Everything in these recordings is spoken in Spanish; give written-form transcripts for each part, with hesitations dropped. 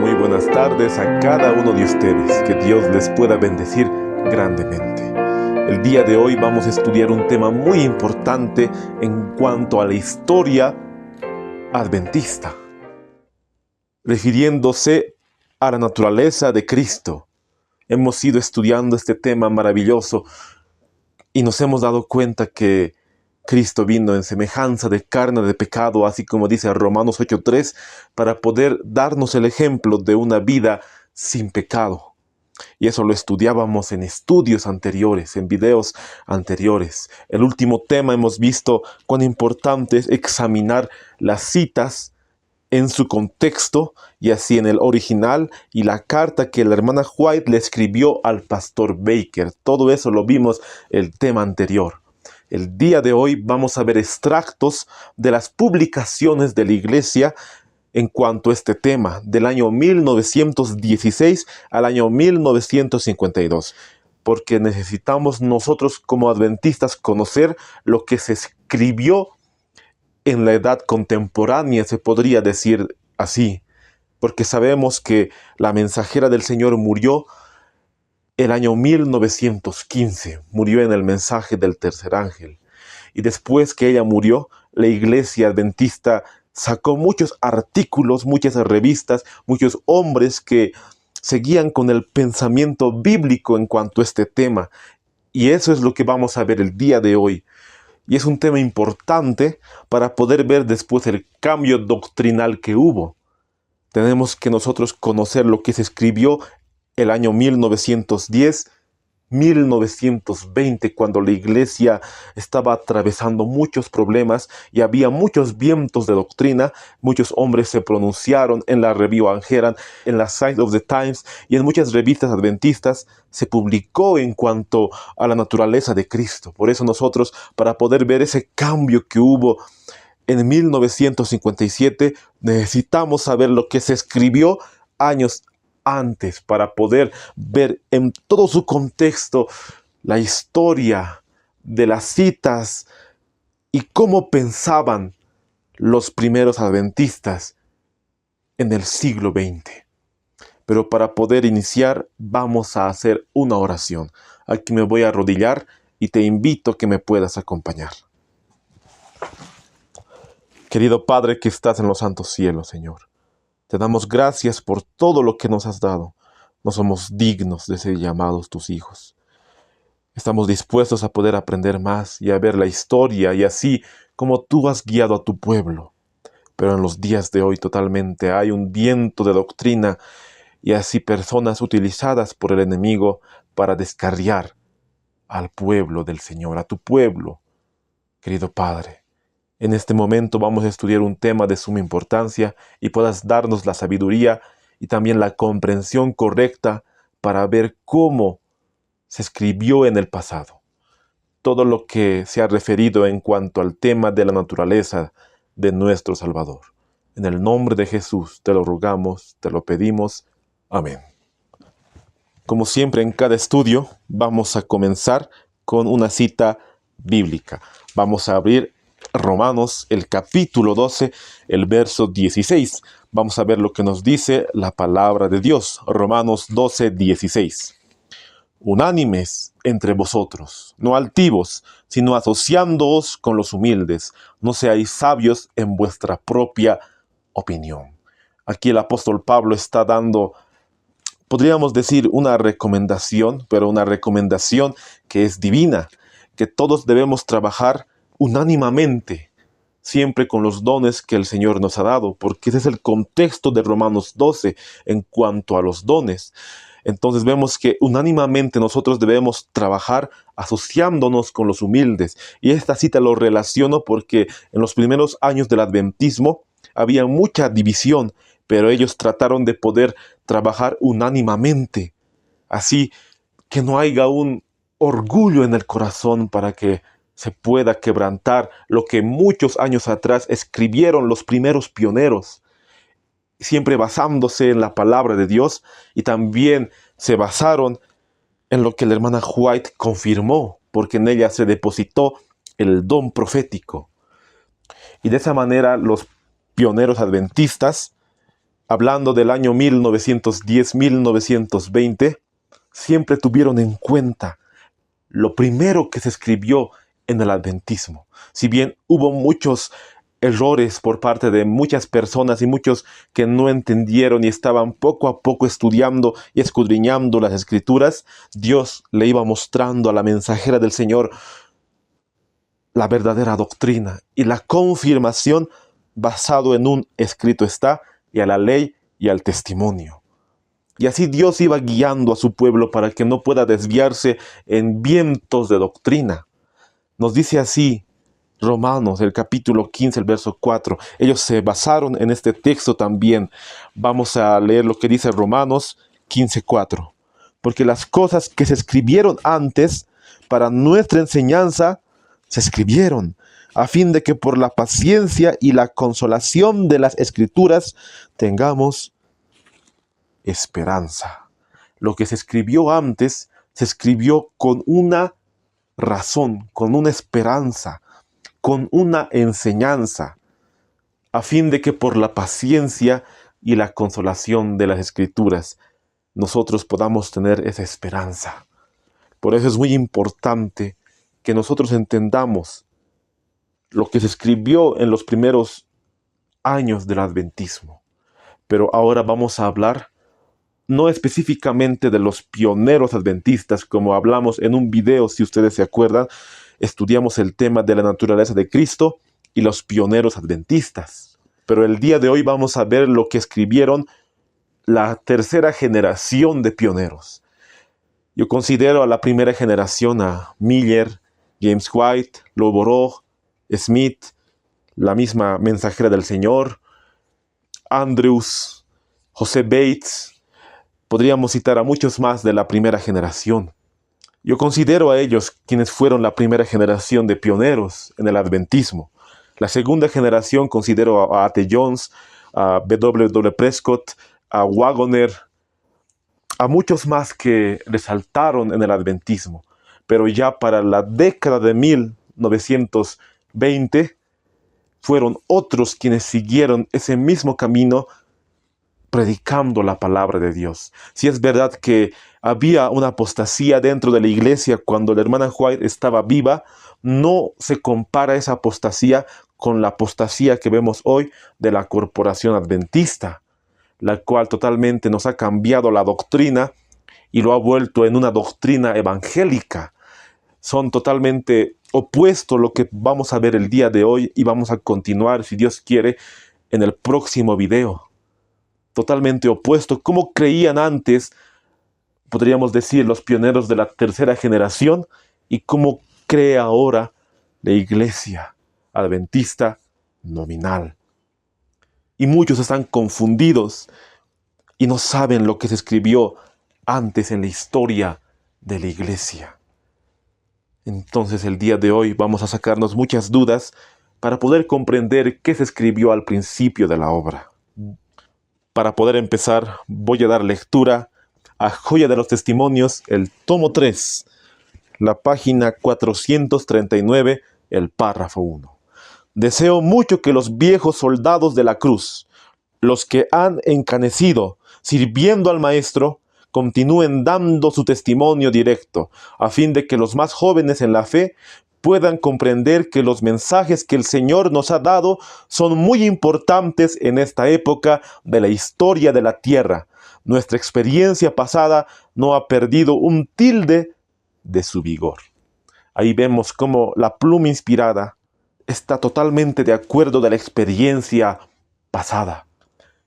Muy buenas tardes a cada uno de ustedes. Que Dios les pueda bendecir grandemente. El día de hoy vamos a estudiar un tema muy importante en cuanto a la historia adventista, refiriéndose a la naturaleza de Cristo. Hemos ido estudiando este tema maravilloso y nos hemos dado cuenta que Cristo vino en semejanza de carne de pecado, así como dice Romanos 8:3, para poder darnos el ejemplo de una vida sin pecado. Y eso lo estudiábamos en estudios anteriores, en videos anteriores. El último tema hemos visto cuán importante es examinar las citas en su contexto, y así en el original y la carta que la hermana White le escribió al pastor Baker. Todo eso lo vimos el tema anterior. El día de hoy vamos a ver extractos de las publicaciones de la iglesia en cuanto a este tema, del año 1916 al año 1952, porque necesitamos nosotros como adventistas conocer lo que se escribió en la edad contemporánea, se podría decir así, porque sabemos que la mensajera del Señor murió el año 1915, murió en el mensaje del tercer ángel. Y después que ella murió, la iglesia adventista sacó muchos artículos, muchas revistas, muchos hombres que seguían con el pensamiento bíblico en cuanto a este tema. Y eso es lo que vamos a ver el día de hoy. Y es un tema importante para poder ver después el cambio doctrinal que hubo. Tenemos que nosotros conocer lo que se escribió el año 1910, 1920, cuando la iglesia estaba atravesando muchos problemas y había muchos vientos de doctrina. Muchos hombres se pronunciaron en la Review and Herald, en la Signs of the Times y en muchas revistas adventistas se publicó en cuanto a la naturaleza de Cristo. Por eso nosotros, para poder ver ese cambio que hubo en 1957, necesitamos saber lo que se escribió años antes, para poder ver en todo su contexto la historia de las citas y cómo pensaban los primeros adventistas en el siglo XX. Pero para poder iniciar vamos a hacer una oración. Aquí me voy a arrodillar y te invito a que me puedas acompañar. Querido Padre que estás en los santos cielos, Señor, te damos gracias por todo lo que nos has dado. No somos dignos de ser llamados tus hijos. Estamos dispuestos a poder aprender más y a ver la historia y así como tú has guiado a tu pueblo. Pero en los días de hoy totalmente hay un viento de doctrina y así personas utilizadas por el enemigo para descarriar al pueblo del Señor, a tu pueblo. Querido Padre, en este momento vamos a estudiar un tema de suma importancia y puedas darnos la sabiduría y también la comprensión correcta para ver cómo se escribió en el pasado. Todo lo que se ha referido en cuanto al tema de la naturaleza de nuestro Salvador. En el nombre de Jesús te lo rogamos, te lo pedimos. Amén. Como siempre en cada estudio vamos a comenzar con una cita bíblica. Vamos a abrir Romanos, el capítulo 12, el verso 16. Vamos a ver lo que nos dice la palabra de Dios. Romanos 12, 16. Unánimes entre vosotros, no altivos, sino asociándoos con los humildes. No seáis sabios en vuestra propia opinión. Aquí el apóstol Pablo está dando, podríamos decir, una recomendación, pero una recomendación que es divina, que todos debemos trabajar unánimamente, siempre con los dones que el Señor nos ha dado, porque ese es el contexto de Romanos 12 en cuanto a los dones. Entonces vemos que unánimemente nosotros debemos trabajar asociándonos con los humildes. Y esta cita lo relaciono porque en los primeros años del adventismo había mucha división, pero ellos trataron de poder trabajar unánimemente. Así que no haya un orgullo en el corazón para que se pueda quebrantar lo que muchos años atrás escribieron los primeros pioneros. siempre basándose en la palabra de Dios, y también se basaron en lo que la hermana White confirmó, porque en ella se depositó el don profético. Y de esa manera los pioneros adventistas, hablando del año 1910-1920, siempre tuvieron en cuenta lo primero que se escribió en el adventismo. Si bien hubo muchos errores por parte de muchas personas y muchos que no entendieron y estaban poco a poco estudiando y escudriñando las escrituras, Dios le iba mostrando a la mensajera del Señor la verdadera doctrina y la confirmación basado en un escrito está, y a la ley y al testimonio. Y así Dios iba guiando a su pueblo para que no pueda desviarse en vientos de doctrina. Nos dice así Romanos, el capítulo 15, el verso 4. Ellos se basaron en este texto también. Vamos a leer lo que dice Romanos 15, 4. Porque las cosas que se escribieron antes para nuestra enseñanza se escribieron, a fin de que por la paciencia y la consolación de las Escrituras tengamos esperanza. Lo que se escribió antes se escribió con una razón, con una esperanza, con una enseñanza, a fin de que por la paciencia y la consolación de las Escrituras nosotros podamos tener esa esperanza. Por eso es muy importante que nosotros entendamos lo que se escribió en los primeros años del adventismo. Pero ahora vamos a hablar no específicamente de los pioneros adventistas, como hablamos en un video, si ustedes se acuerdan, estudiamos el tema de la naturaleza de Cristo y los pioneros adventistas. Pero el día de hoy vamos a ver lo que escribieron la tercera generación de pioneros. Yo considero a la primera generación a Miller, James White, Lowborough, Smith, la misma mensajera del Señor, Andrews, José Bates. Podríamos citar a muchos más de la primera generación. Yo considero a ellos quienes fueron la primera generación de pioneros en el adventismo. La segunda generación considero a A.T. Jones, a W. Prescott, a Waggoner, a muchos más que resaltaron en el adventismo. Pero ya para la década de 1920 fueron otros quienes siguieron ese mismo camino, predicando la palabra de Dios. Si es verdad que había una apostasía dentro de la iglesia cuando la hermana White estaba viva, no se compara esa apostasía con la apostasía que vemos hoy de la corporación adventista, la cual totalmente nos ha cambiado la doctrina y lo ha vuelto en una doctrina evangélica. Son totalmente opuestos lo que vamos a ver el día de hoy y vamos a continuar, si Dios quiere, en el próximo video. Totalmente opuesto. Como creían antes, podríamos decir, los pioneros de la tercera generación, y cómo cree ahora la iglesia adventista nominal. Y muchos están confundidos y no saben lo que se escribió antes en la historia de la iglesia. Entonces el día de hoy vamos a sacarnos muchas dudas para poder comprender qué se escribió al principio de la obra. Para poder empezar, voy a dar lectura a Joya de los Testimonios, el tomo 3, la página 439, el párrafo 1. Deseo mucho que los viejos soldados de la cruz, los que han encanecido sirviendo al Maestro, continúen dando su testimonio directo, a fin de que los más jóvenes en la fe puedan comprender que los mensajes que el Señor nos ha dado son muy importantes en esta época de la historia de la tierra. Nuestra experiencia pasada no ha perdido un tilde de su vigor. Ahí vemos cómo la pluma inspirada está totalmente de acuerdo de la experiencia pasada.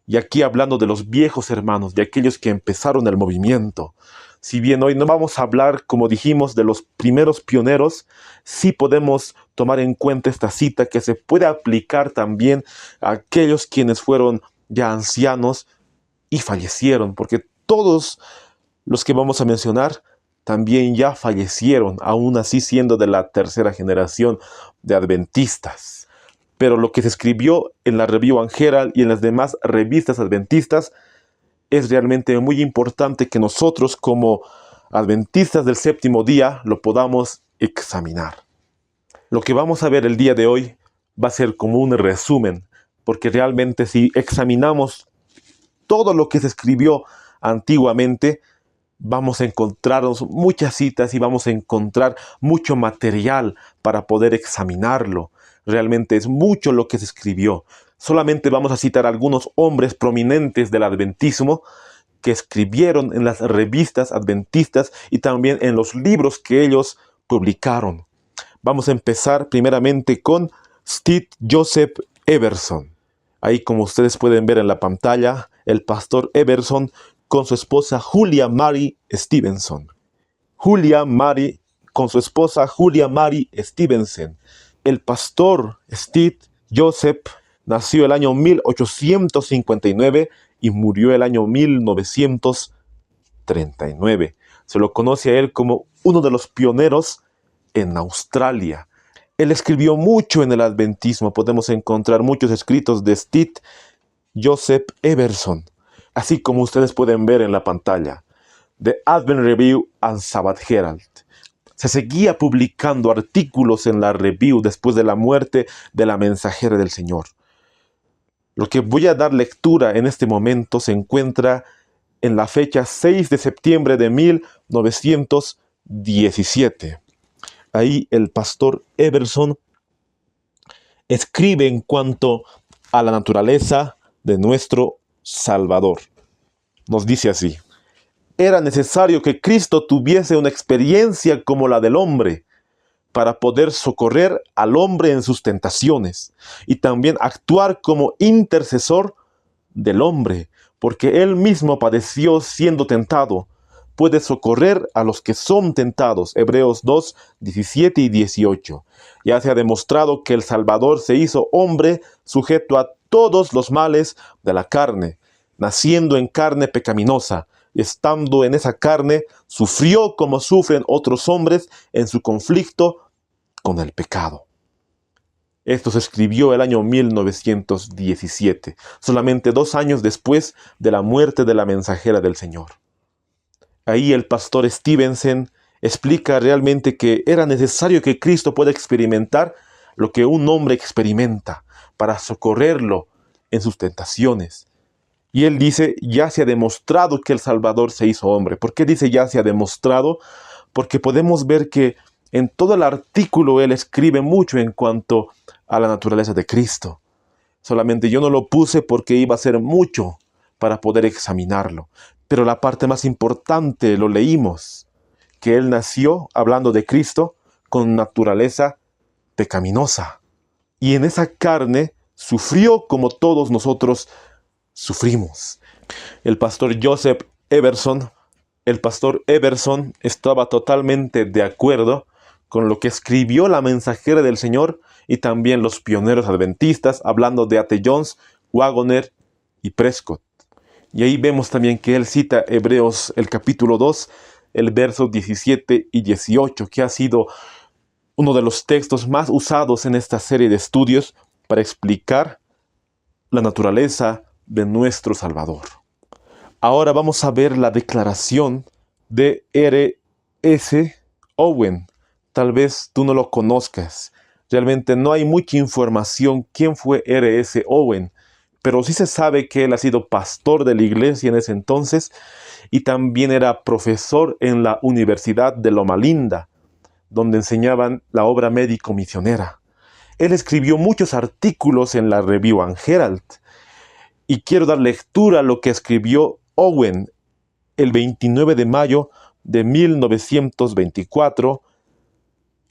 Y aquí hablando de los viejos hermanos, de aquellos que empezaron el movimiento. Si bien hoy no vamos a hablar, como dijimos, de los primeros pioneros, sí podemos tomar en cuenta esta cita que se puede aplicar también a aquellos quienes fueron ya ancianos y fallecieron, porque todos los que vamos a mencionar también ya fallecieron, aún así siendo de la tercera generación de adventistas. pero lo que se escribió en la Review and Herald y en las demás revistas adventistas es realmente muy importante que nosotros como adventistas del séptimo día lo podamos examinar. Lo que vamos a ver el día de hoy va a ser como un resumen, porque realmente si examinamos todo lo que se escribió antiguamente, vamos a encontrarnos muchas citas y vamos a encontrar mucho material para poder examinarlo. Realmente es mucho lo que se escribió. Solamente vamos a citar algunos hombres prominentes del adventismo que escribieron en las revistas adventistas y también en los libros que ellos publicaron. Vamos a empezar primeramente con Steve Joseph Everson. Ahí, como ustedes pueden ver en la pantalla, el pastor Everson con su esposa Julia Mary Stevenson. Julia Mary con su esposa Julia Mary Stevenson. El pastor Steve Joseph nació el año 1859 y murió el año 1939. Se lo conoce a él como uno de los pioneros en Australia. Él escribió mucho en el adventismo. Podemos encontrar muchos escritos de Steve Joseph Everson, así como ustedes pueden ver en la pantalla. The Advent Review and Sabbath Herald. Se seguía publicando artículos en la Review después de la muerte de la mensajera del Señor. Lo que voy a dar lectura en este momento se encuentra en la fecha 6 de septiembre de 1917. Ahí el pastor Everson escribe en cuanto a la naturaleza de nuestro Salvador. Nos dice así: era necesario que Cristo tuviese una experiencia como la del hombre para poder socorrer al hombre en sus tentaciones y también actuar como intercesor del hombre, porque él mismo padeció siendo tentado. Puede socorrer a los que son tentados. Hebreos 2, 17 y 18. Ya se ha demostrado que el Salvador se hizo hombre sujeto a todos los males de la carne, naciendo en carne pecaminosa, y estando en esa carne, sufrió como sufren otros hombres en su conflicto con el pecado. Esto se escribió el año 1917, solamente 2 años después de la muerte de la mensajera del Señor. Ahí el pastor Stevenson explica realmente que era necesario que Cristo pueda experimentar lo que un hombre experimenta para socorrerlo en sus tentaciones. Y él dice, ya se ha demostrado que el Salvador se hizo hombre. ¿Por qué dice ya se ha demostrado? Porque podemos ver que en todo el artículo él escribe mucho en cuanto a la naturaleza de Cristo. Solamente yo no lo puse porque iba a ser mucho para poder examinarlo. Pero la parte más importante lo leímos, que él nació, hablando de Cristo, con naturaleza pecaminosa. Y en esa carne sufrió como todos nosotros sufrimos. El pastor Joseph Everson, estaba totalmente de acuerdo con lo que escribió la mensajera del Señor y también los pioneros adventistas, hablando de A.T. Jones, Waggoner y Prescott. Y ahí vemos también que él cita Hebreos el capítulo 2, el verso 17 y 18, que ha sido uno de los textos más usados en esta serie de estudios para explicar la naturaleza de nuestro Salvador. Ahora vamos a ver la declaración de R.S. Owen. Tal vez tú no lo conozcas. Realmente no hay mucha información quién fue R.S. Owen, pero sí se sabe que él ha sido pastor de la iglesia en ese entonces y también era profesor en la Universidad de Loma Linda, donde enseñaban la obra médico-misionera. Él escribió muchos artículos en la Review and Herald y quiero dar lectura a lo que escribió Owen el 29 de mayo de 1924,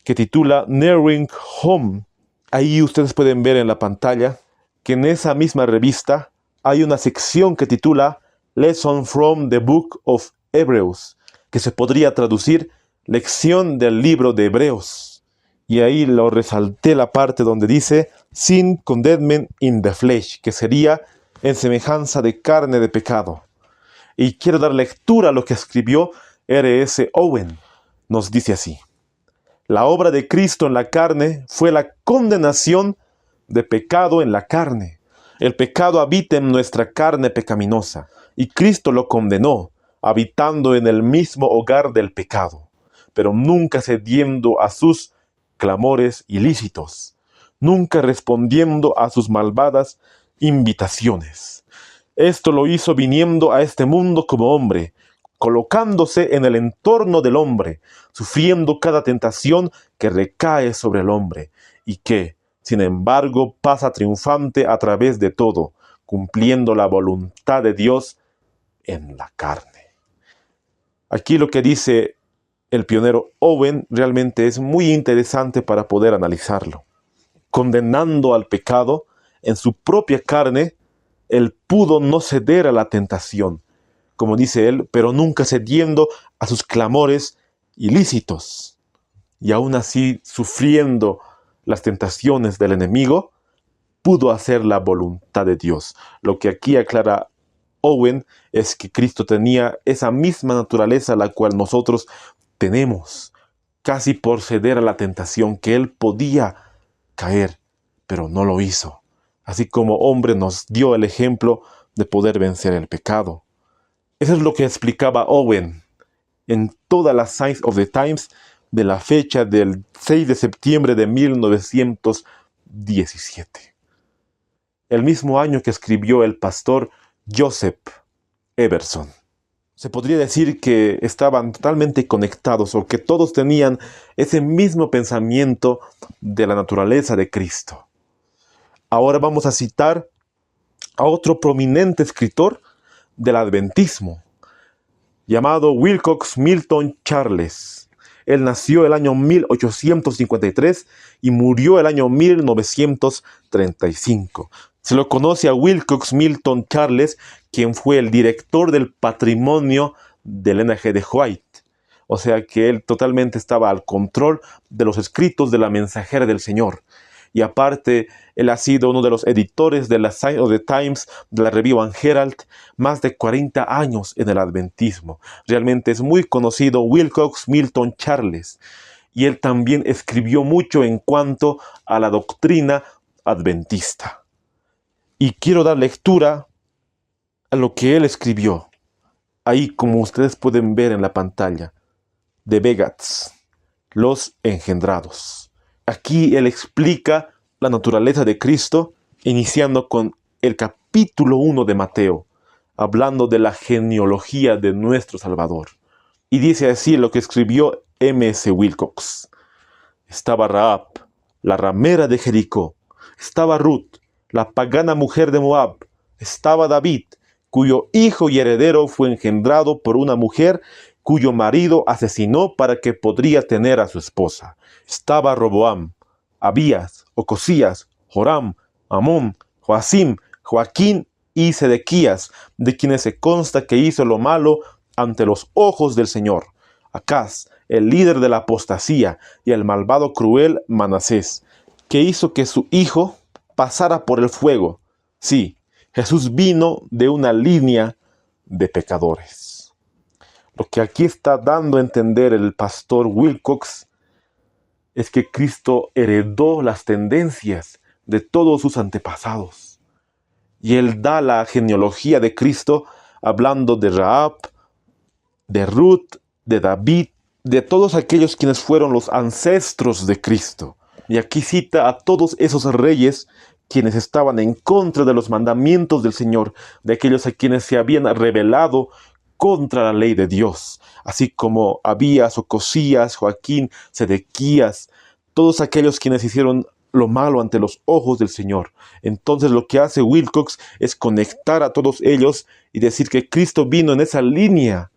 que titula Nearing Home. Ahí ustedes pueden ver en la pantalla que en esa misma revista hay una sección que titula Lesson from the Book of Hebrews, que se podría traducir Lección del libro de Hebreos. Y ahí lo resalté la parte donde dice Sin condemnment in the flesh, que sería en semejanza de carne de pecado. Y quiero dar lectura a lo que escribió R.S. Owen. Nos dice así: la obra de Cristo en la carne fue la condenación de pecado en la carne. El pecado habita en nuestra carne pecaminosa, y Cristo lo condenó, habitando en el mismo hogar del pecado, pero nunca cediendo a sus clamores ilícitos, nunca respondiendo a sus malvadas invitaciones. Esto lo hizo viniendo a este mundo como hombre, colocándose en el entorno del hombre, sufriendo cada tentación que recae sobre el hombre, y que, sin embargo, pasa triunfante a través de todo, cumpliendo la voluntad de Dios en la carne. Aquí lo que dice el pionero Owen realmente es muy interesante para poder analizarlo. Condenando al pecado en su propia carne, él pudo no ceder a la tentación, como dice él, pero nunca cediendo a sus clamores ilícitos. Y aún así, sufriendo las tentaciones del enemigo, pudo hacer la voluntad de Dios. Lo que aquí aclara Owen es que Cristo tenía esa misma naturaleza la cual nosotros tenemos, casi por ceder a la tentación, que él podía caer, pero no lo hizo. Así como hombre nos dio el ejemplo de poder vencer el pecado. Eso es lo que explicaba Owen en toda la Signs of the Times de la fecha del 6 de septiembre de 1917. El mismo año que escribió el pastor Joseph Everson. Se podría decir que estaban totalmente conectados o que todos tenían ese mismo pensamiento de la naturaleza de Cristo. Ahora vamos a citar a otro prominente escritor del adventismo, llamado Wilcox Milton Charles. Él nació el año 1853 y murió el año 1935. Se lo conoce a Wilcox Milton Charles, quien fue el director del patrimonio del Ellen G. White. O sea que él totalmente estaba al control de los escritos de la mensajera del Señor. Y aparte, él ha sido uno de los editores de la Signs of the Times, de la Review and Herald, más de 40 años en el adventismo. Realmente es muy conocido Wilcox Milton Charles. Y él también escribió mucho en cuanto a la doctrina adventista. Y quiero dar lectura a lo que él escribió. Ahí, como ustedes pueden ver en la pantalla, de Begats, los engendrados. Aquí él explica la naturaleza de Cristo, iniciando con el capítulo 1 de Mateo, hablando de la genealogía de nuestro Salvador. Y dice así lo que escribió M.S. Wilcox. Estaba Rahab, la ramera de Jericó. Estaba Ruth, la pagana mujer de Moab. Estaba David, cuyo hijo y heredero fue engendrado por una mujer cuyo marido asesinó para que podría tener a su esposa. Estaba Roboam, Abías, Ocosías, Joram, Amón, Joacim, Joaquín y Sedequías, de quienes se consta que hizo lo malo ante los ojos del Señor. Acaz, el líder de la apostasía, y el malvado cruel Manasés, que hizo que su hijo pasara por el fuego. Sí, Jesús vino de una línea de pecadores. Lo que aquí está dando a entender el pastor Wilcox es que Cristo heredó las tendencias de todos sus antepasados. Y él da la genealogía de Cristo hablando de Rahab, de Ruth, de David, de todos aquellos quienes fueron los ancestros de Cristo. Y aquí cita a todos esos reyes quienes estaban en contra de los mandamientos del Señor, de aquellos a quienes se habían rebelado contra la ley de Dios, así como Abías, Ocosías, Joaquín, Sedequías, todos aquellos quienes hicieron lo malo ante los ojos del Señor. Entonces lo que hace Wilcox es conectar a todos ellos y decir que Cristo vino en esa línea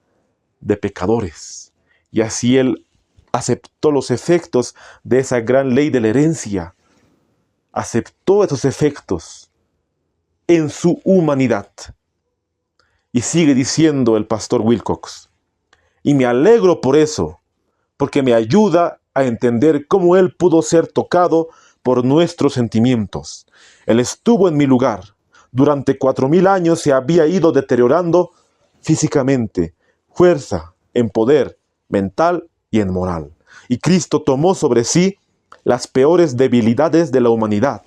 de pecadores. Y así él aceptó los efectos de esa gran ley de la herencia. Aceptó esos efectos en su humanidad. Y sigue diciendo el pastor Wilcox, y me alegro por eso, porque me ayuda a entender cómo él pudo ser tocado por nuestros sentimientos. Él estuvo en mi lugar. Durante 4000 años se había ido deteriorando físicamente, fuerza, en poder, mental y en moral. Y Cristo tomó sobre sí las peores debilidades de la humanidad,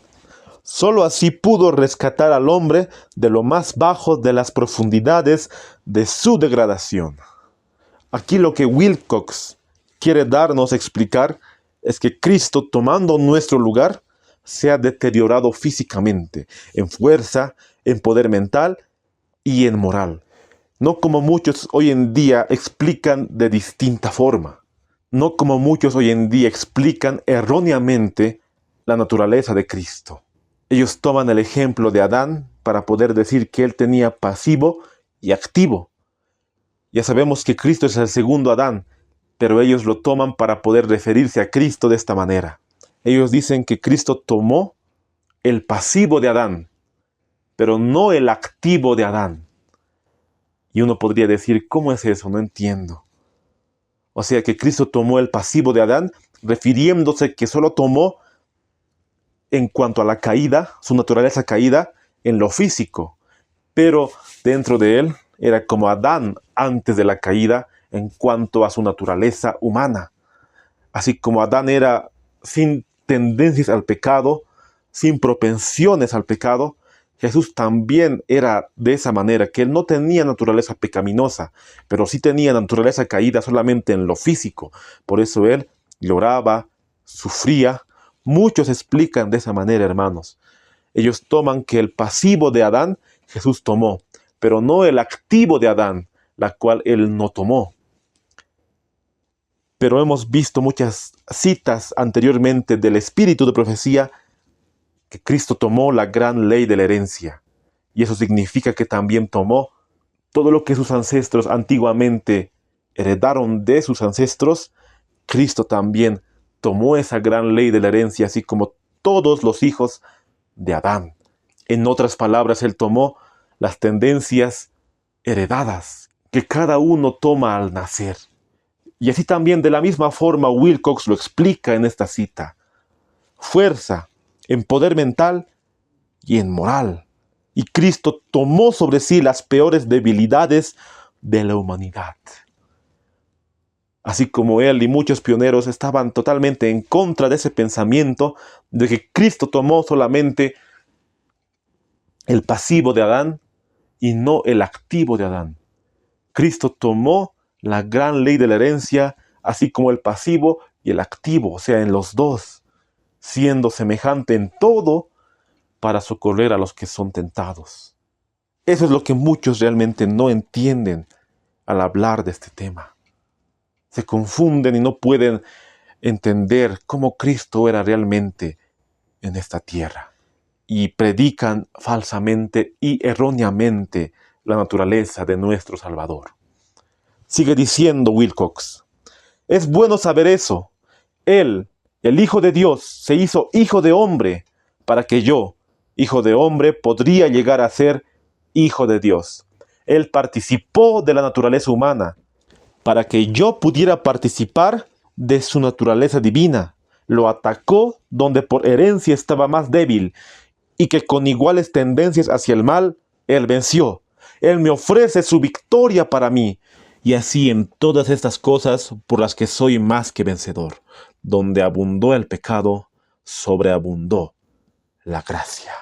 Solo así pudo rescatar al hombre de lo más bajo de las profundidades de su degradación. Aquí lo que Wilcox quiere darnos a explicar es que Cristo, tomando nuestro lugar, se ha deteriorado físicamente, en fuerza, en poder mental y en moral. No como muchos hoy en día explican de distinta forma. No como muchos hoy en día explican erróneamente la naturaleza de Cristo. Ellos toman el ejemplo de Adán para poder decir que él tenía pasivo y activo. Ya sabemos que Cristo es el segundo Adán, pero ellos lo toman para poder referirse a Cristo de esta manera. Ellos dicen que Cristo tomó el pasivo de Adán, pero no el activo de Adán. Y uno podría decir, ¿cómo es eso? No entiendo. O sea que Cristo tomó el pasivo de Adán, refiriéndose que solo tomó en cuanto a la caída, su naturaleza caída, en lo físico. Pero dentro de él era como Adán antes de la caída en cuanto a su naturaleza humana. Así como Adán era sin tendencias al pecado, sin propensiones al pecado, Jesús también era de esa manera, que él no tenía naturaleza pecaminosa, pero sí tenía naturaleza caída solamente en lo físico. Por eso él lloraba, sufría. Muchos explican de esa manera, hermanos. Ellos toman que el pasivo de Adán Jesús tomó, pero no el activo de Adán, la cual él no tomó. Pero hemos visto muchas citas anteriormente del espíritu de profecía que Cristo tomó la gran ley de la herencia. Y eso significa que también tomó todo lo que sus ancestros antiguamente heredaron de sus ancestros. Cristo también tomó esa gran ley de la herencia, así como todos los hijos de Adán. En otras palabras, él tomó las tendencias heredadas que cada uno toma al nacer. Y así también de la misma forma Wilcox lo explica en esta cita. Fuerza en poder mental y en moral. Y Cristo tomó sobre sí las peores debilidades de la humanidad. Así como él y muchos pioneros estaban totalmente en contra de ese pensamiento de que Cristo tomó solamente el pasivo de Adán y no el activo de Adán. Cristo tomó la gran ley de la herencia, así como el pasivo y el activo, o sea, en los dos, siendo semejante en todo para socorrer a los que son tentados. Eso es lo que muchos realmente no entienden al hablar de este tema. Se confunden y no pueden entender cómo Cristo era realmente en esta tierra. Y predican falsamente y erróneamente la naturaleza de nuestro Salvador. Sigue diciendo Wilcox, es bueno saber eso. Él, el Hijo de Dios, se hizo hijo de hombre para que yo, hijo de hombre, podría llegar a ser hijo de Dios. Él participó de la naturaleza humana para que yo pudiera participar de su naturaleza divina. Lo atacó donde por herencia estaba más débil y que con iguales tendencias hacia el mal, él venció. Él me ofrece su victoria para mí. Y así en todas estas cosas por las que soy más que vencedor. Donde abundó el pecado, sobreabundó la gracia.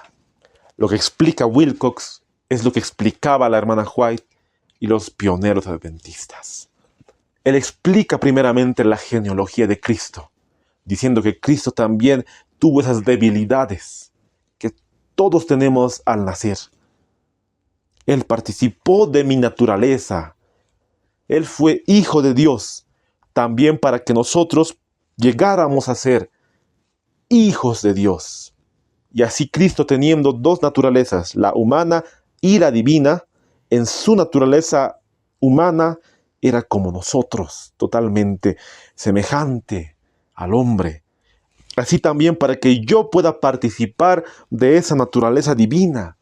Lo que explica Wilcox es lo que explicaba la hermana White y los pioneros adventistas. Él explica primeramente la genealogía de Cristo, diciendo que Cristo también tuvo esas debilidades que todos tenemos al nacer. Él participó de mi naturaleza. Él fue hijo de Dios, también para que nosotros llegáramos a ser hijos de Dios. Y así Cristo, teniendo dos naturalezas, la humana y la divina, en su naturaleza humana era como nosotros, totalmente semejante al hombre. Así también para que yo pueda participar de esa naturaleza divina.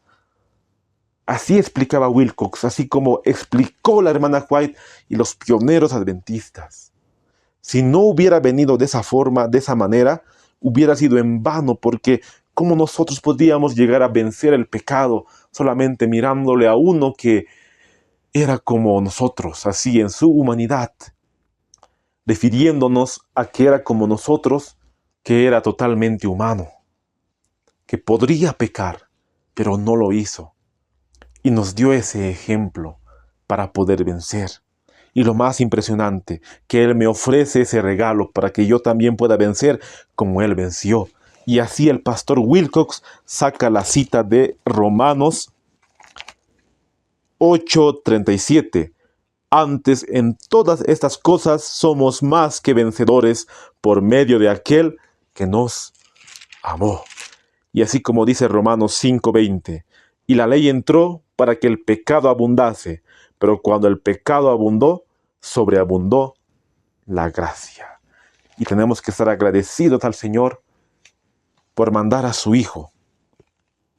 Así explicaba Wilcox, así como explicó la hermana White y los pioneros adventistas. Si no hubiera venido de esa forma, de esa manera, hubiera sido en vano, porque ¿cómo nosotros podríamos llegar a vencer el pecado solamente mirándole a uno que era como nosotros, así en su humanidad, refiriéndonos a que era como nosotros, que era totalmente humano, que podría pecar, pero no lo hizo. Y nos dio ese ejemplo para poder vencer. Y lo más impresionante, que Él me ofrece ese regalo para que yo también pueda vencer como Él venció. Y así el pastor Wilcox saca la cita de Romanos 8:37. Antes, en todas estas cosas somos más que vencedores por medio de aquel que nos amó. Y así como dice Romanos 5:20, y la ley entró para que el pecado abundase, pero cuando el pecado abundó, sobreabundó la gracia. Y tenemos que estar agradecidos al Señor por mandar a su Hijo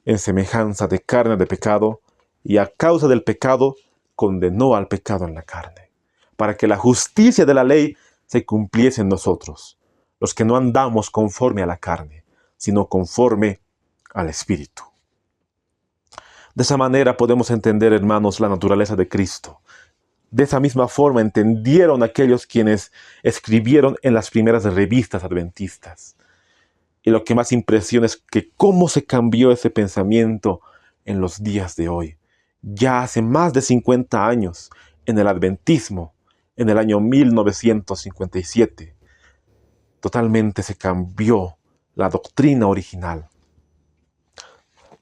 en semejanza de carne de pecado, y a causa del pecado condenó al pecado en la carne, para que la justicia de la ley se cumpliese en nosotros, los que no andamos conforme a la carne, sino conforme al Espíritu. De esa manera podemos entender, hermanos, la naturaleza de Cristo. De esa misma forma entendieron aquellos quienes escribieron en las primeras revistas adventistas. Y lo que más impresiona es que cómo se cambió ese pensamiento en los días de hoy. Ya hace más de 50 años, en el adventismo, en el año 1957, totalmente se cambió la doctrina original.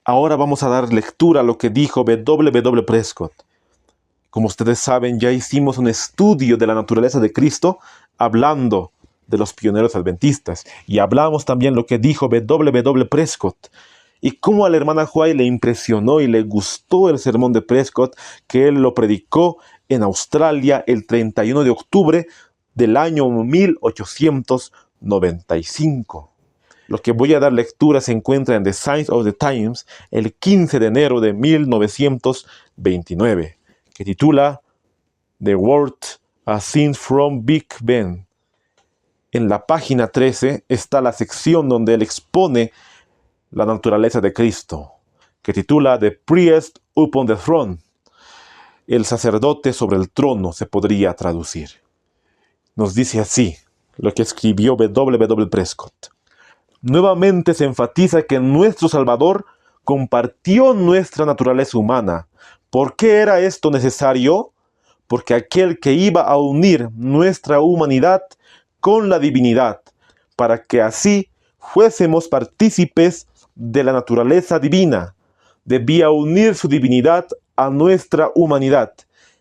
Ahora vamos a dar lectura a lo que dijo W. Prescott. Como ustedes saben, ya hicimos un estudio de la naturaleza de Cristo hablando de los pioneros adventistas. Y hablamos también lo que dijo W. Prescott. Y cómo a la hermana White le impresionó y le gustó el sermón de Prescott, que él lo predicó en Australia el 31 de octubre del año 1895. Lo que voy a dar lectura se encuentra en The Signs of the Times el 15 de enero de 1929, que titula The Word as Seen from Big Ben. En la página 13 está la sección donde él expone la naturaleza de Cristo, que titula The Priest upon the Throne. El sacerdote sobre el trono se podría traducir. Nos dice así lo que escribió W. Prescott. Nuevamente se enfatiza que nuestro Salvador compartió nuestra naturaleza humana. ¿Por qué era esto necesario? Porque aquel que iba a unir nuestra humanidad con la divinidad, para que así fuésemos partícipes de la naturaleza divina, debía unir su divinidad a nuestra humanidad.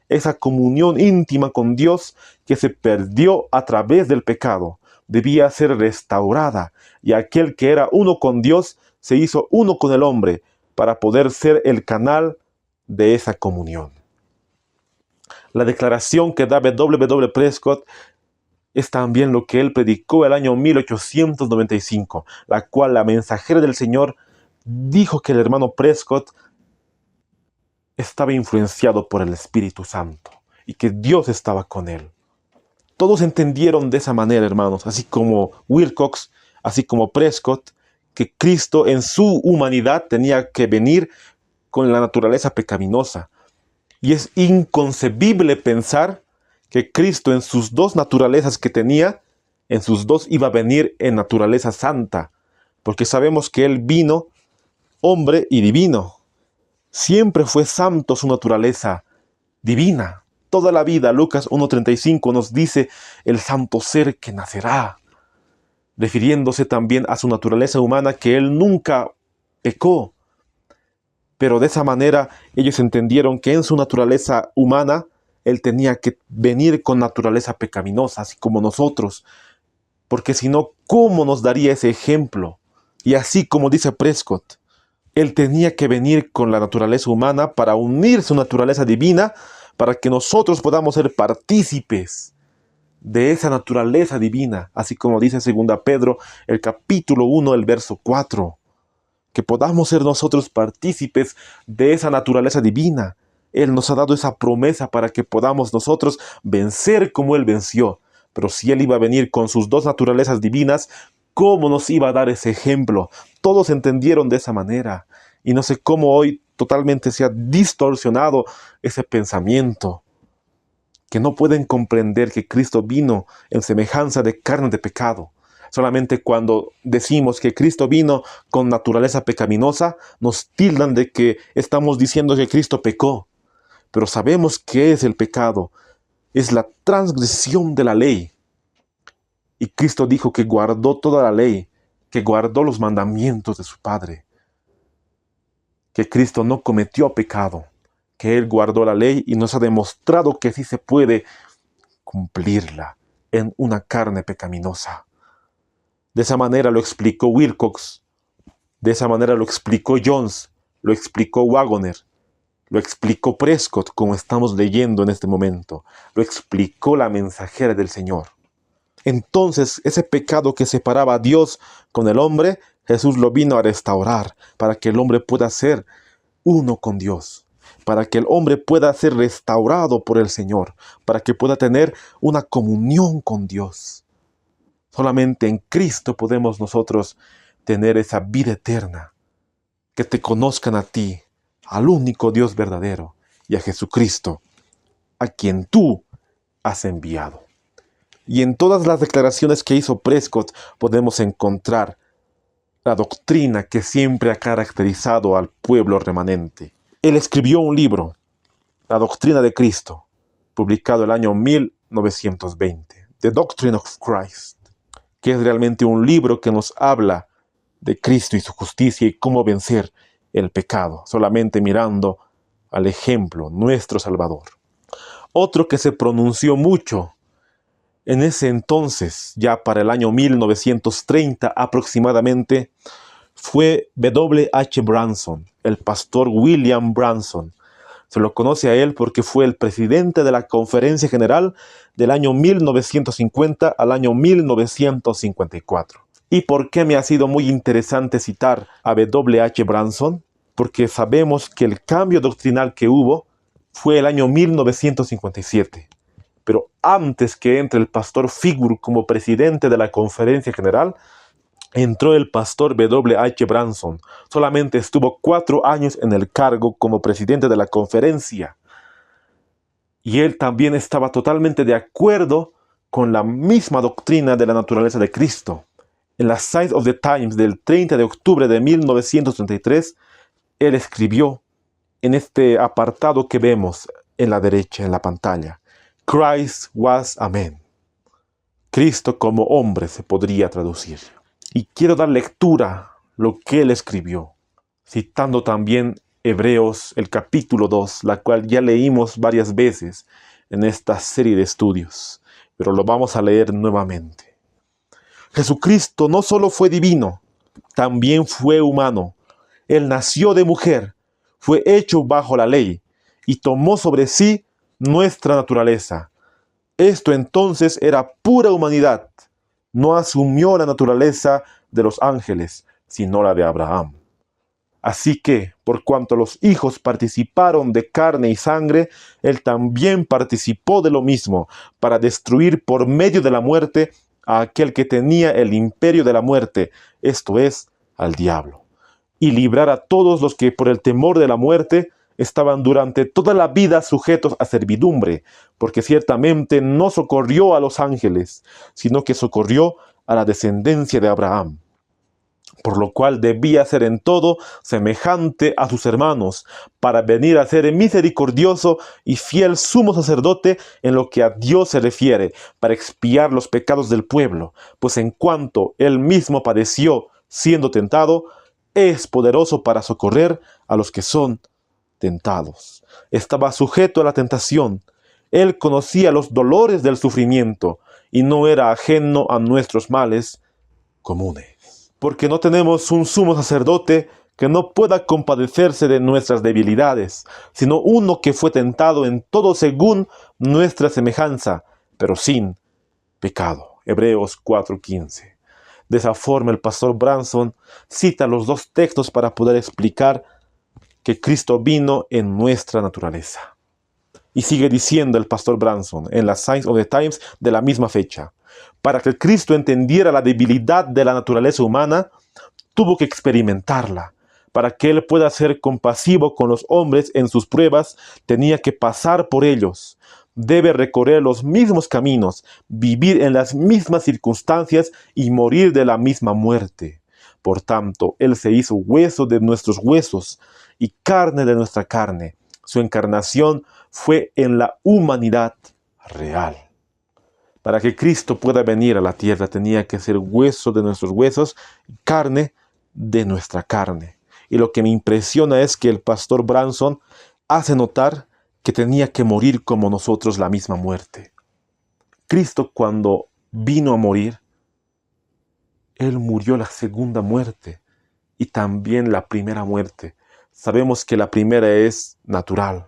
Esa comunión íntima con Dios que se perdió a través del pecado debía ser restaurada, y aquel que era uno con Dios se hizo uno con el hombre para poder ser el canal de esa comunión. La declaración que da W. Prescott es también lo que él predicó el año 1895, la cual la mensajera del Señor dijo que el hermano Prescott estaba influenciado por el Espíritu Santo y que Dios estaba con él. Todos entendieron de esa manera, hermanos, así como Wilcox, así como Prescott, que Cristo en su humanidad tenía que venir con la naturaleza pecaminosa. Y es inconcebible pensar que Cristo en sus dos naturalezas que tenía, en sus dos iba a venir en naturaleza santa, porque sabemos que Él vino hombre y divino. Siempre fue santo su naturaleza divina. Toda la vida, Lucas 1:35 nos dice el santo ser que nacerá, refiriéndose también a su naturaleza humana, que Él nunca pecó. Pero de esa manera ellos entendieron que en su naturaleza humana Él tenía que venir con naturaleza pecaminosa, así como nosotros. Porque si no, ¿cómo nos daría ese ejemplo? Y así como dice Prescott, Él tenía que venir con la naturaleza humana para unir su naturaleza divina, para que nosotros podamos ser partícipes de esa naturaleza divina, así como dice 2 Pedro, el capítulo 1, el verso 4. Que podamos ser nosotros partícipes de esa naturaleza divina. Él nos ha dado esa promesa para que podamos nosotros vencer como Él venció. Pero si Él iba a venir con sus dos naturalezas divinas, ¿cómo nos iba a dar ese ejemplo? Todos entendieron de esa manera. Y no sé cómo hoy totalmente se ha distorsionado ese pensamiento. Que no pueden comprender que Cristo vino en semejanza de carne de pecado, Solamente cuando decimos que Cristo vino con naturaleza pecaminosa, nos tildan de que estamos diciendo que Cristo pecó. Pero sabemos qué es el pecado. Es la transgresión de la ley. Y Cristo dijo que guardó toda la ley, que guardó los mandamientos de su Padre. Que Cristo no cometió pecado, que Él guardó la ley y nos ha demostrado que sí se puede cumplirla en una carne pecaminosa. De esa manera lo explicó Wilcox, de esa manera lo explicó Jones, lo explicó Waggoner, lo explicó Prescott, como estamos leyendo en este momento, lo explicó la mensajera del Señor. Entonces, ese pecado que separaba a Dios con el hombre, Jesús lo vino a restaurar para que el hombre pueda ser uno con Dios, para que el hombre pueda ser restaurado por el Señor, para que pueda tener una comunión con Dios. Solamente en Cristo podemos nosotros tener esa vida eterna, que te conozcan a ti, al único Dios verdadero, y a Jesucristo, a quien tú has enviado. Y en todas las declaraciones que hizo Prescott podemos encontrar la doctrina que siempre ha caracterizado al pueblo remanente. Él escribió un libro, La Doctrina de Cristo, publicado el año 1920, The Doctrine of Christ, que es realmente un libro que nos habla de Cristo y su justicia y cómo vencer el pecado, solamente mirando al ejemplo, nuestro Salvador. Otro que se pronunció mucho en ese entonces, ya para el año 1930 aproximadamente, fue W. H. Branson, el pastor William Branson. Se lo conoce a él porque fue el presidente de la Conferencia General del año 1950 al año 1954. ¿Y por qué me ha sido muy interesante citar a W. H. Branson? Porque sabemos que el cambio doctrinal que hubo fue el año 1957. Pero antes que entre el pastor Figur como presidente de la Conferencia General, entró el pastor W. H. Branson. Solamente estuvo 4 años en el cargo como presidente de la conferencia. Y él también estaba totalmente de acuerdo con la misma doctrina de la naturaleza de Cristo. En la Signs of the Times del 30 de octubre de 1933, él escribió en este apartado que vemos en la derecha en la pantalla: Christ was a man. Cristo como hombre se podría traducir. Y quiero dar lectura a lo que él escribió, citando también Hebreos, el capítulo 2, la cual ya leímos varias veces en esta serie de estudios, pero lo vamos a leer nuevamente. Jesucristo no solo fue divino, también fue humano. Él nació de mujer, fue hecho bajo la ley y tomó sobre sí nuestra naturaleza. Esto entonces era pura humanidad. No asumió la naturaleza de los ángeles, sino la de Abraham. Así que, por cuanto los hijos participaron de carne y sangre, él también participó de lo mismo, para destruir por medio de la muerte a aquel que tenía el imperio de la muerte, esto es, al diablo, y librar a todos los que por el temor de la muerte estaban durante toda la vida sujetos a servidumbre, porque ciertamente no socorrió a los ángeles, sino que socorrió a la descendencia de Abraham. Por lo cual debía ser en todo semejante a sus hermanos, para venir a ser misericordioso y fiel sumo sacerdote en lo que a Dios se refiere, para expiar los pecados del pueblo, pues en cuanto él mismo padeció siendo tentado, es poderoso para socorrer a los que son tentados. Estaba sujeto a la tentación. Él conocía los dolores del sufrimiento y no era ajeno a nuestros males comunes. Porque no tenemos un sumo sacerdote que no pueda compadecerse de nuestras debilidades, sino uno que fue tentado en todo según nuestra semejanza, pero sin pecado. Hebreos 4:15. De esa forma el pastor Branson cita los dos textos para poder explicar que Cristo vino en nuestra naturaleza. Y sigue diciendo el pastor Branson en la Signs of the Times de la misma fecha: para que Cristo entendiera la debilidad de la naturaleza humana, tuvo que experimentarla. Para que Él pueda ser compasivo con los hombres en sus pruebas, tenía que pasar por ellos. debe recorrer los mismos caminos, vivir en las mismas circunstancias y morir de la misma muerte. Por tanto, Él se hizo hueso de nuestros huesos y carne de nuestra carne. Su encarnación fue en la humanidad real. Para que Cristo pueda venir a la tierra, tenía que ser hueso de nuestros huesos y carne de nuestra carne. Y lo que me impresiona es que el pastor Branson hace notar que tenía que morir como nosotros la misma muerte. Cristo, cuando vino a morir, Él murió la segunda muerte y también la primera muerte. Sabemos que la primera es natural.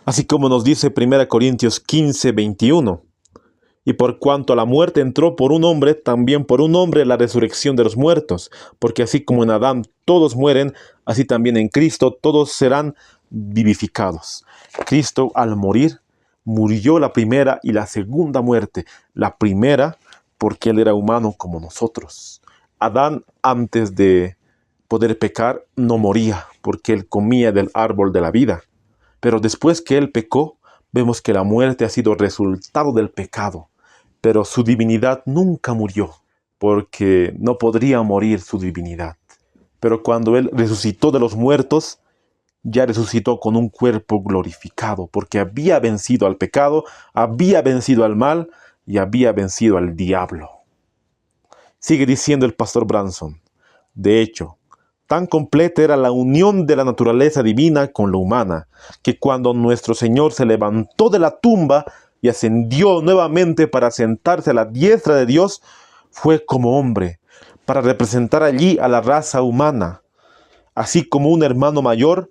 Así como nos dice 1 Corintios 15, 21. Y por cuanto la muerte entró por un hombre, también por un hombre la resurrección de los muertos. Porque así como en Adán todos mueren, así también en Cristo todos serán vivificados. Cristo, al morir, murió la primera y la segunda muerte. La primera porque Él era humano como nosotros. Adán, antes de poder pecar, no moría porque Él comía del árbol de la vida. Pero después que Él pecó, vemos que la muerte ha sido resultado del pecado. Pero su divinidad nunca murió, porque no podría morir su divinidad. Pero cuando Él resucitó de los muertos, ya resucitó con un cuerpo glorificado, porque había vencido al pecado, había vencido al mal y había vencido al diablo. Sigue diciendo el pastor Branson: de hecho, tan completa era la unión de la naturaleza divina con la humana, que cuando nuestro Señor se levantó de la tumba y ascendió nuevamente para sentarse a la diestra de Dios, fue como hombre, para representar allí a la raza humana, así como un hermano mayor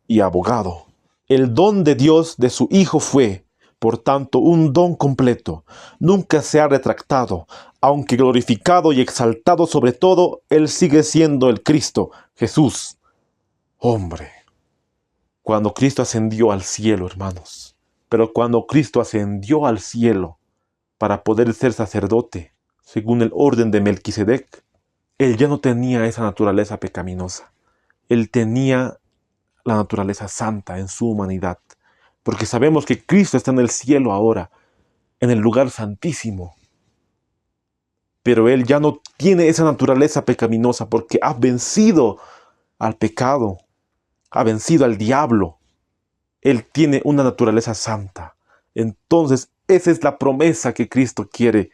y abogado. El don de Dios de su Hijo fue, por tanto, un don completo. Nunca se ha retractado. Aunque glorificado y exaltado sobre todo, Él sigue siendo el Cristo, Jesús, hombre. Cuando Cristo ascendió al cielo, hermanos, pero cuando Cristo ascendió al cielo para poder ser sacerdote, según el orden de Melquisedec, Él ya no tenía esa naturaleza pecaminosa. Él tenía la naturaleza santa en su humanidad, porque sabemos que Cristo está en el cielo ahora, en el lugar santísimo. Pero Él ya no tiene esa naturaleza pecaminosa porque ha vencido al pecado, ha vencido al diablo. Él tiene una naturaleza santa. Entonces, esa es la promesa que Cristo quiere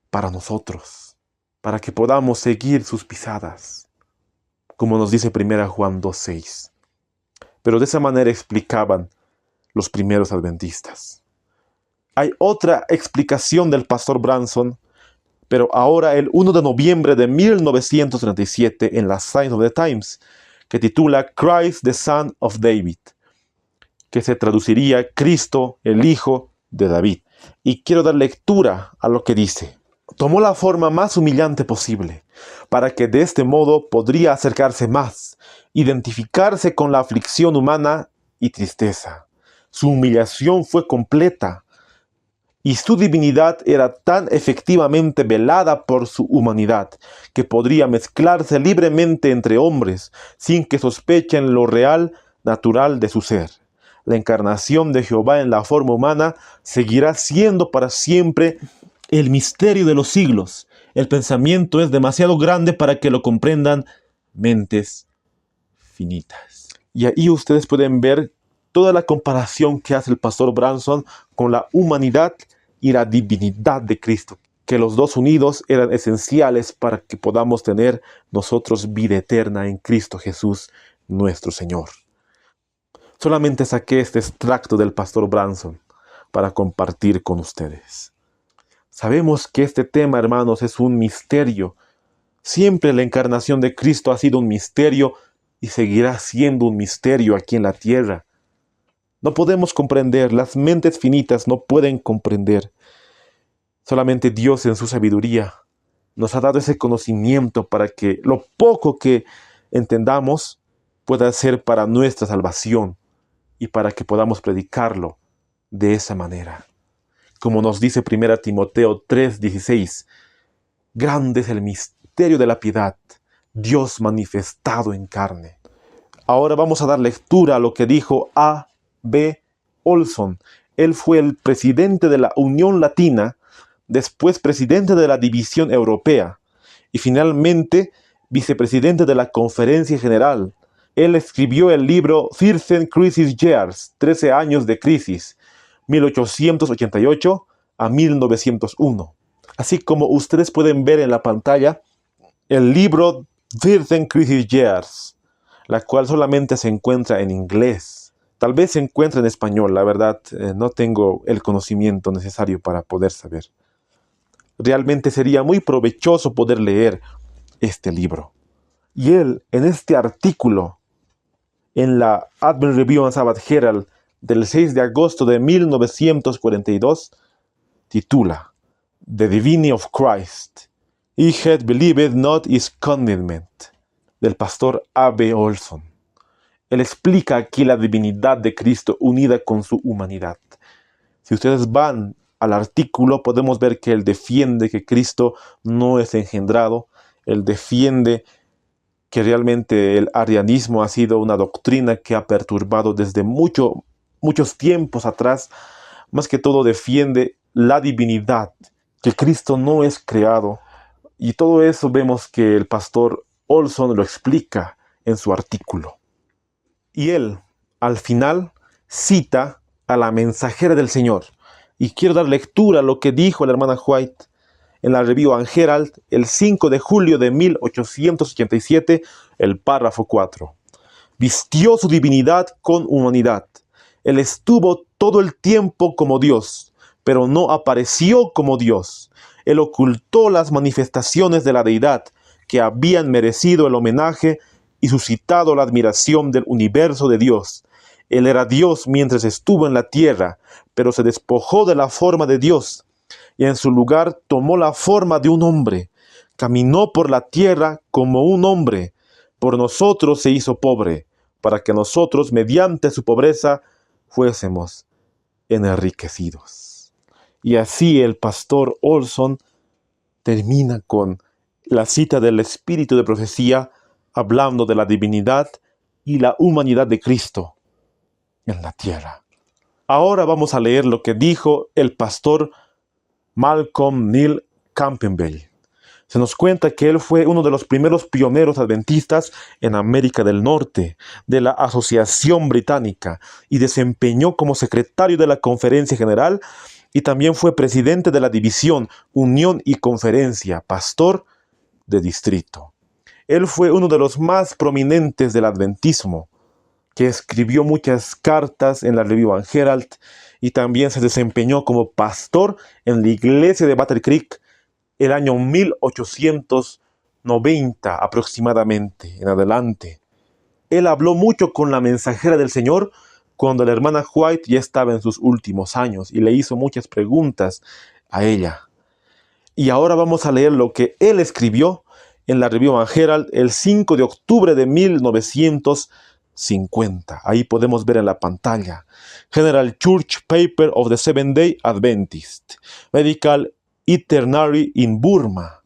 para nosotros, para que podamos seguir sus pisadas, como nos dice 1 Juan 2:6. Pero de esa manera explicaban los primeros adventistas. Hay otra explicación del pastor Branson, pero ahora el 1 de noviembre de 1937 en la Sign of the Times, que titula Christ the Son of David, que se traduciría Cristo el Hijo de David. Y quiero dar lectura a lo que dice. Tomó la forma más humillante posible, para que de este modo podría acercarse más, identificarse con la aflicción humana y tristeza. Su humillación fue completa, y su divinidad era tan efectivamente velada por su humanidad, que podría mezclarse libremente entre hombres, sin que sospechen lo real, natural de su ser. La encarnación de Jehová en la forma humana seguirá siendo para siempre el misterio de los siglos. El pensamiento es demasiado grande para que lo comprendan mentes finitas. Y ahí ustedes pueden ver toda la comparación que hace el pastor Branson con la humanidad y la divinidad de Cristo, que los dos unidos eran esenciales para que podamos tener nosotros vida eterna en Cristo Jesús, nuestro Señor. Solamente saqué este extracto del pastor Branson para compartir con ustedes. Sabemos que este tema, hermanos, es un misterio. Siempre la encarnación de Cristo ha sido un misterio y seguirá siendo un misterio aquí en la tierra. No podemos comprender, las mentes finitas no pueden comprender. Solamente Dios en su sabiduría nos ha dado ese conocimiento para que lo poco que entendamos pueda ser para nuestra salvación y para que podamos predicarlo de esa manera. Como nos dice 1 Timoteo 3:16, grande es el misterio de la piedad, Dios manifestado en carne. Ahora vamos a dar lectura a lo que dijo A. B. Olson Él fue el presidente de la Unión Latina, después presidente de la División Europea y finalmente vicepresidente de la Conferencia General. Él escribió el libro 13 Crisis Years, 13 años de crisis, 1888 a 1901. Así como ustedes pueden ver en la pantalla, el libro 13 Crisis Years, la cual solamente se encuentra en inglés. Tal vez se encuentre en español, la verdad, no tengo el conocimiento necesario para poder saber. Realmente sería muy provechoso poder leer este libro. Y él, en este artículo, en la Advent Review and Sabbath Herald del 6 de agosto de 1942, titula The Divinity of Christ. He had believed not his condemnment, del pastor A.B. Olson. Él explica aquí la divinidad de Cristo unida con su humanidad. Si ustedes van al artículo, podemos ver que él defiende que Cristo no es engendrado. Él defiende que realmente el arianismo ha sido una doctrina que ha perturbado desde muchos tiempos atrás. Más que todo defiende la divinidad, que Cristo no es creado. Y todo eso vemos que el pastor Olson lo explica en su artículo. Y él, al final, cita a la mensajera del Señor. Y quiero dar lectura a lo que dijo la hermana White en la Review and Herald el 5 de julio de 1887, el párrafo 4. Vistió su divinidad con humanidad. Él estuvo todo el tiempo como Dios, pero no apareció como Dios. Él ocultó las manifestaciones de la deidad que habían merecido el homenaje y suscitado la admiración del universo de Dios. Él era Dios mientras estuvo en la tierra, pero se despojó de la forma de Dios y en su lugar tomó la forma de un hombre. Caminó por la tierra como un hombre. Por nosotros se hizo pobre, para que nosotros, mediante su pobreza, fuésemos enriquecidos. Y así el pastor Olson termina con la cita del Espíritu de Profecía, hablando de la divinidad y la humanidad de Cristo en la tierra. Ahora vamos a leer lo que dijo el pastor Malcolm Neil Campbell. Se nos cuenta que él fue uno de los primeros pioneros adventistas en América del Norte, de la Asociación Británica, y desempeñó como secretario de la Conferencia General y también fue presidente de la División, Unión y Conferencia, pastor de distrito. Él fue uno de los más prominentes del adventismo, que escribió muchas cartas en la Review and Herald y también se desempeñó como pastor en la iglesia de Battle Creek el año 1890 aproximadamente en adelante. Él habló mucho con la mensajera del Señor cuando la hermana White ya estaba en sus últimos años y le hizo muchas preguntas a ella. Y ahora vamos a leer lo que él escribió en la Review and Herald el 5 de octubre de 1950. Ahí podemos ver en la pantalla. General Church Paper of the Seventh-day Adventist. Medical Itinerary in Burma.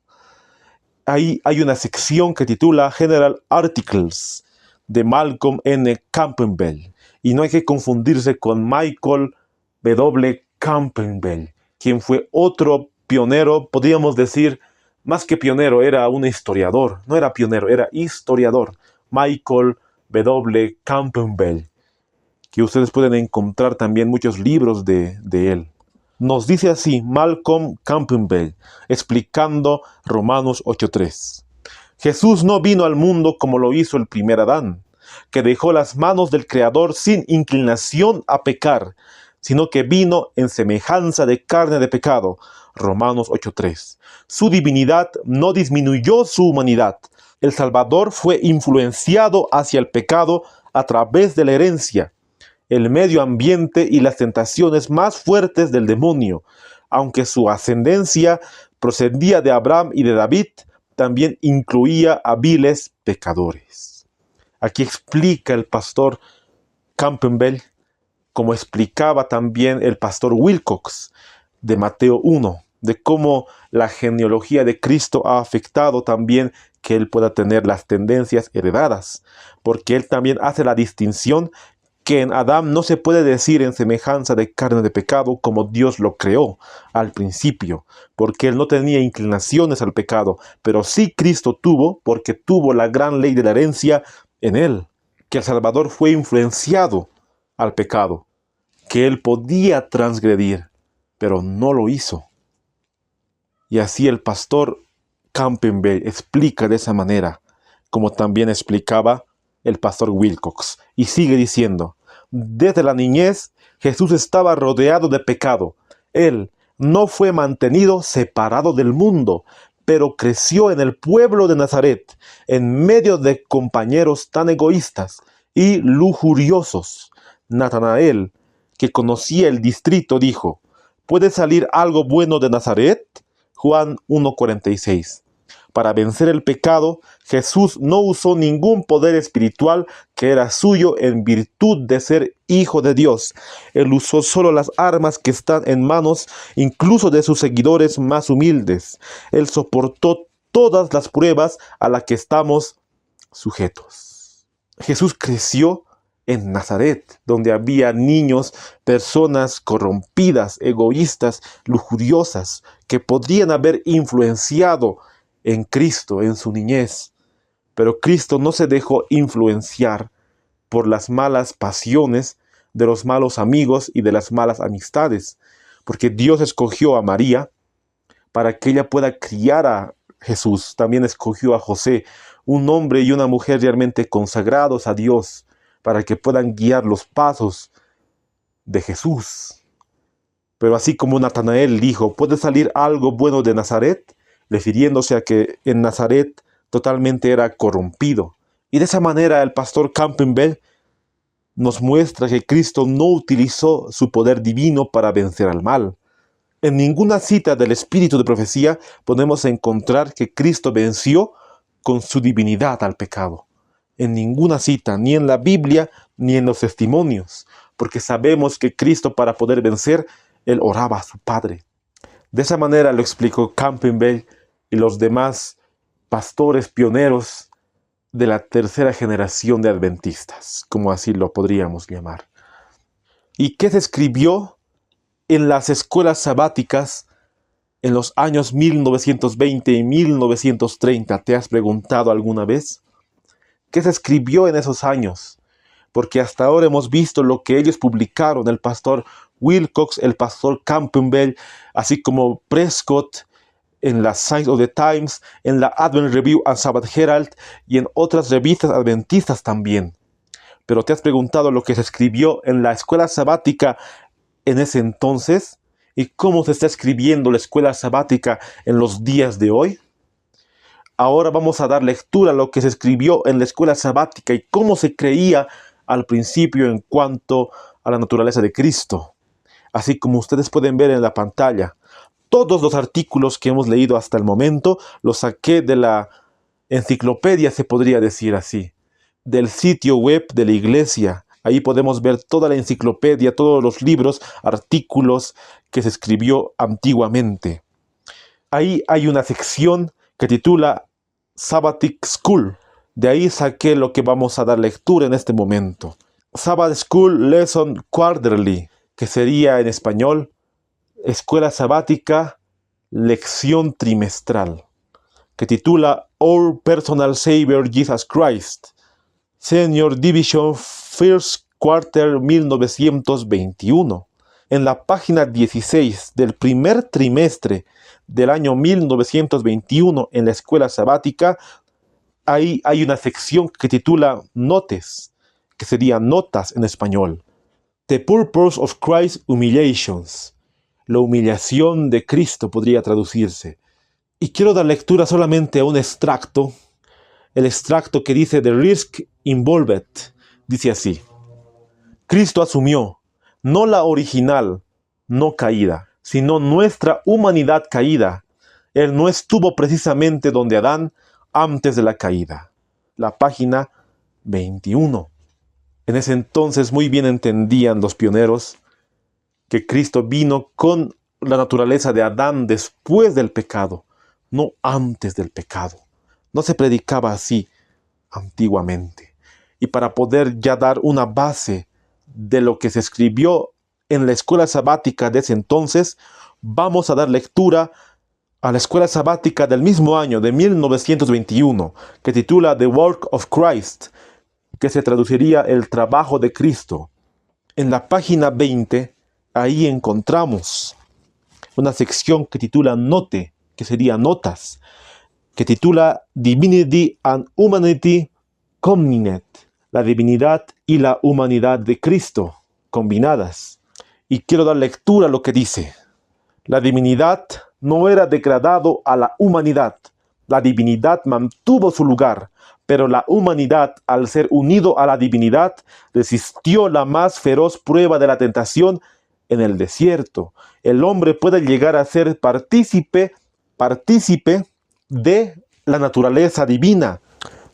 Ahí hay una sección que titula General Articles de Malcolm N. Campbell. Y no hay que confundirse con Michael W. Campbell, quien fue otro pionero, podríamos decir, más que pionero, era un historiador. No era pionero, era historiador. Michael W. Campbell, que ustedes pueden encontrar también muchos libros de él. Nos dice así Malcolm Campbell, explicando Romanos 8:3. Jesús no vino al mundo como lo hizo el primer Adán, que dejó las manos del Creador sin inclinación a pecar, sino que vino en semejanza de carne de pecado. Romanos 8:3. Su divinidad no disminuyó su humanidad. El Salvador fue influenciado hacia el pecado a través de la herencia, el medio ambiente y las tentaciones más fuertes del demonio. Aunque su ascendencia procedía de Abraham y de David, también incluía a viles pecadores. Aquí explica el pastor Campbell, como explicaba también el pastor Wilcox de Mateo 1, de cómo la genealogía de Cristo ha afectado también que él pueda tener las tendencias heredadas, porque él también hace la distinción que en Adán no se puede decir en semejanza de carne de pecado como Dios lo creó al principio, porque él no tenía inclinaciones al pecado, pero sí Cristo tuvo, porque tuvo la gran ley de la herencia en él, que el Salvador fue influenciado al pecado, que él podía transgredir, pero no lo hizo. Y así el pastor Campbell explica de esa manera, como también explicaba el pastor Wilcox, y sigue diciendo: desde la niñez Jesús estaba rodeado de pecado. Él no fue mantenido separado del mundo, pero creció en el pueblo de Nazaret, en medio de compañeros tan egoístas y lujuriosos. Natanael, que conocía el distrito, dijo: ¿puede salir algo bueno de Nazaret? Juan 1:46. Para vencer el pecado, Jesús no usó ningún poder espiritual que era suyo en virtud de ser hijo de Dios. Él usó solo las armas que están en manos incluso de sus seguidores más humildes. Él soportó todas las pruebas a las que estamos sujetos. Jesús creció en Nazaret, donde había niños, personas corrompidas, egoístas, lujuriosas, que podrían haber influenciado en Cristo en su niñez. Pero Cristo no se dejó influenciar por las malas pasiones de los malos amigos y de las malas amistades, porque Dios escogió a María para que ella pueda criar a Jesús. También escogió a José, un hombre y una mujer realmente consagrados a Dios, para que puedan guiar los pasos de Jesús. Pero así como Natanael dijo: ¿puede salir algo bueno de Nazaret?, refiriéndose a que en Nazaret totalmente era corrompido. Y de esa manera el pastor Campbell nos muestra que Cristo no utilizó su poder divino para vencer al mal. En ninguna cita del espíritu de profecía podemos encontrar que Cristo venció con su divinidad al pecado. En ninguna cita, ni en la Biblia, ni en los testimonios, porque sabemos que Cristo, para poder vencer, él oraba a su Padre. De esa manera lo explicó Campbell y los demás pastores pioneros de la tercera generación de adventistas, como así lo podríamos llamar. ¿Y qué se escribió en las escuelas sabáticas en los años 1920 y 1930? ¿Te has preguntado alguna vez? ¿Qué se escribió en esos años? Porque hasta ahora hemos visto lo que ellos publicaron, el pastor Wilcox, el pastor Campbell, así como Prescott, en la Signs of the Times, en la Advent Review and Sabbath Herald y en otras revistas adventistas también. Pero ¿te has preguntado lo que se escribió en la escuela sabática en ese entonces? ¿Y cómo se está escribiendo la escuela sabática en los días de hoy? Ahora vamos a dar lectura a lo que se escribió en la escuela sabática y cómo se creía al principio en cuanto a la naturaleza de Cristo. Así como ustedes pueden ver en la pantalla, todos los artículos que hemos leído hasta el momento los saqué de la enciclopedia, se podría decir así, del sitio web de la iglesia. Ahí podemos ver toda la enciclopedia, todos los libros, artículos que se escribió antiguamente. Ahí hay una sección que titula Sabbatic School. De ahí saqué lo que vamos a dar lectura en este momento. Sabbath School Lesson Quarterly, que sería en español Escuela Sabática Lección Trimestral, que titula Our Personal Savior Jesus Christ, Senior Division First Quarter 1921. En la página 16 del primer trimestre del año 1921 en la escuela sabática, ahí hay una sección que titula Notes, que sería notas en español. The Purpose of Christ's Humiliations. La humillación de Cristo podría traducirse. Y quiero dar lectura solamente a un extracto. El extracto que dice The Risk Involved. Dice así: Cristo asumió, no la original, no caída, sino nuestra humanidad caída. Él no estuvo precisamente donde Adán antes de la caída. La página 21. En ese entonces muy bien entendían los pioneros que Cristo vino con la naturaleza de Adán después del pecado, no antes del pecado. No se predicaba así antiguamente. Y para poder ya dar una base de lo que se escribió en la escuela sabática de ese entonces, vamos a dar lectura a la escuela sabática del mismo año de 1921, que titula The Work of Christ, que se traduciría El trabajo de Cristo. En la página 20, ahí encontramos una sección que titula Note, que sería Notas, que titula Divinity and Humanity Combined, la divinidad y la humanidad de Cristo combinadas. Y quiero dar lectura a lo que dice. La divinidad no era degradado a la humanidad. La divinidad mantuvo su lugar, pero la humanidad, al ser unido a la divinidad, resistió la más feroz prueba de la tentación en el desierto. El hombre puede llegar a ser partícipe de la naturaleza divina,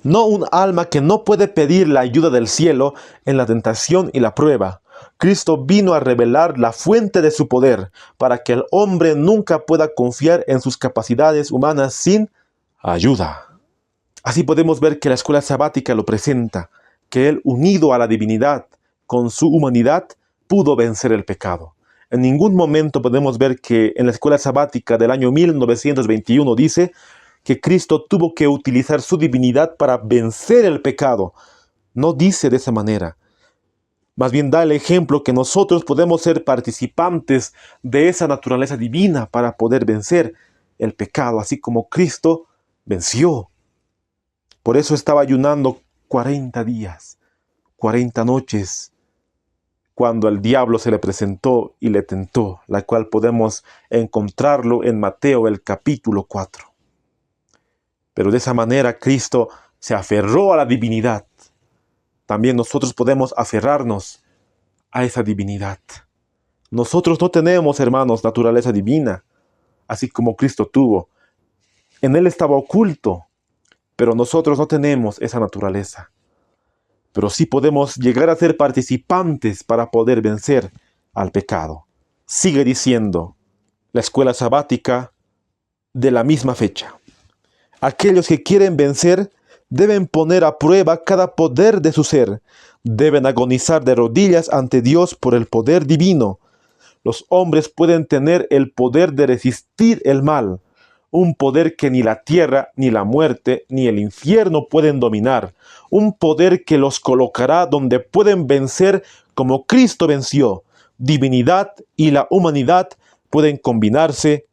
no un alma que no puede pedir la ayuda del cielo en la tentación y la prueba. Cristo vino a revelar la fuente de su poder para que el hombre nunca pueda confiar en sus capacidades humanas sin ayuda. Así podemos ver que la escuela sabática lo presenta, que él, unido a la divinidad con su humanidad, pudo vencer el pecado. En ningún momento podemos ver que en la escuela sabática del año 1921 dice que Cristo tuvo que utilizar su divinidad para vencer el pecado. No dice de esa manera. Más bien da el ejemplo que nosotros podemos ser participantes de esa naturaleza divina para poder vencer el pecado, así como Cristo venció. Por eso estaba ayunando 40 días, 40 noches, cuando el diablo se le presentó y le tentó, la cual podemos encontrarlo en Mateo el capítulo 4. Pero de esa manera Cristo se aferró a la divinidad. También nosotros podemos aferrarnos a esa divinidad. Nosotros no tenemos, hermanos, naturaleza divina, así como Cristo tuvo. En Él estaba oculto, pero nosotros no tenemos esa naturaleza. Pero sí podemos llegar a ser participantes para poder vencer al pecado. Sigue diciendo la escuela sabática de la misma fecha. Aquellos que quieren vencer deben poner a prueba cada poder de su ser. Deben agonizar de rodillas ante Dios por el poder divino. Los hombres pueden tener el poder de resistir el mal, un poder que ni la tierra, ni la muerte, ni el infierno pueden dominar, un poder que los colocará donde pueden vencer como Cristo venció. Divinidad y la humanidad pueden combinarse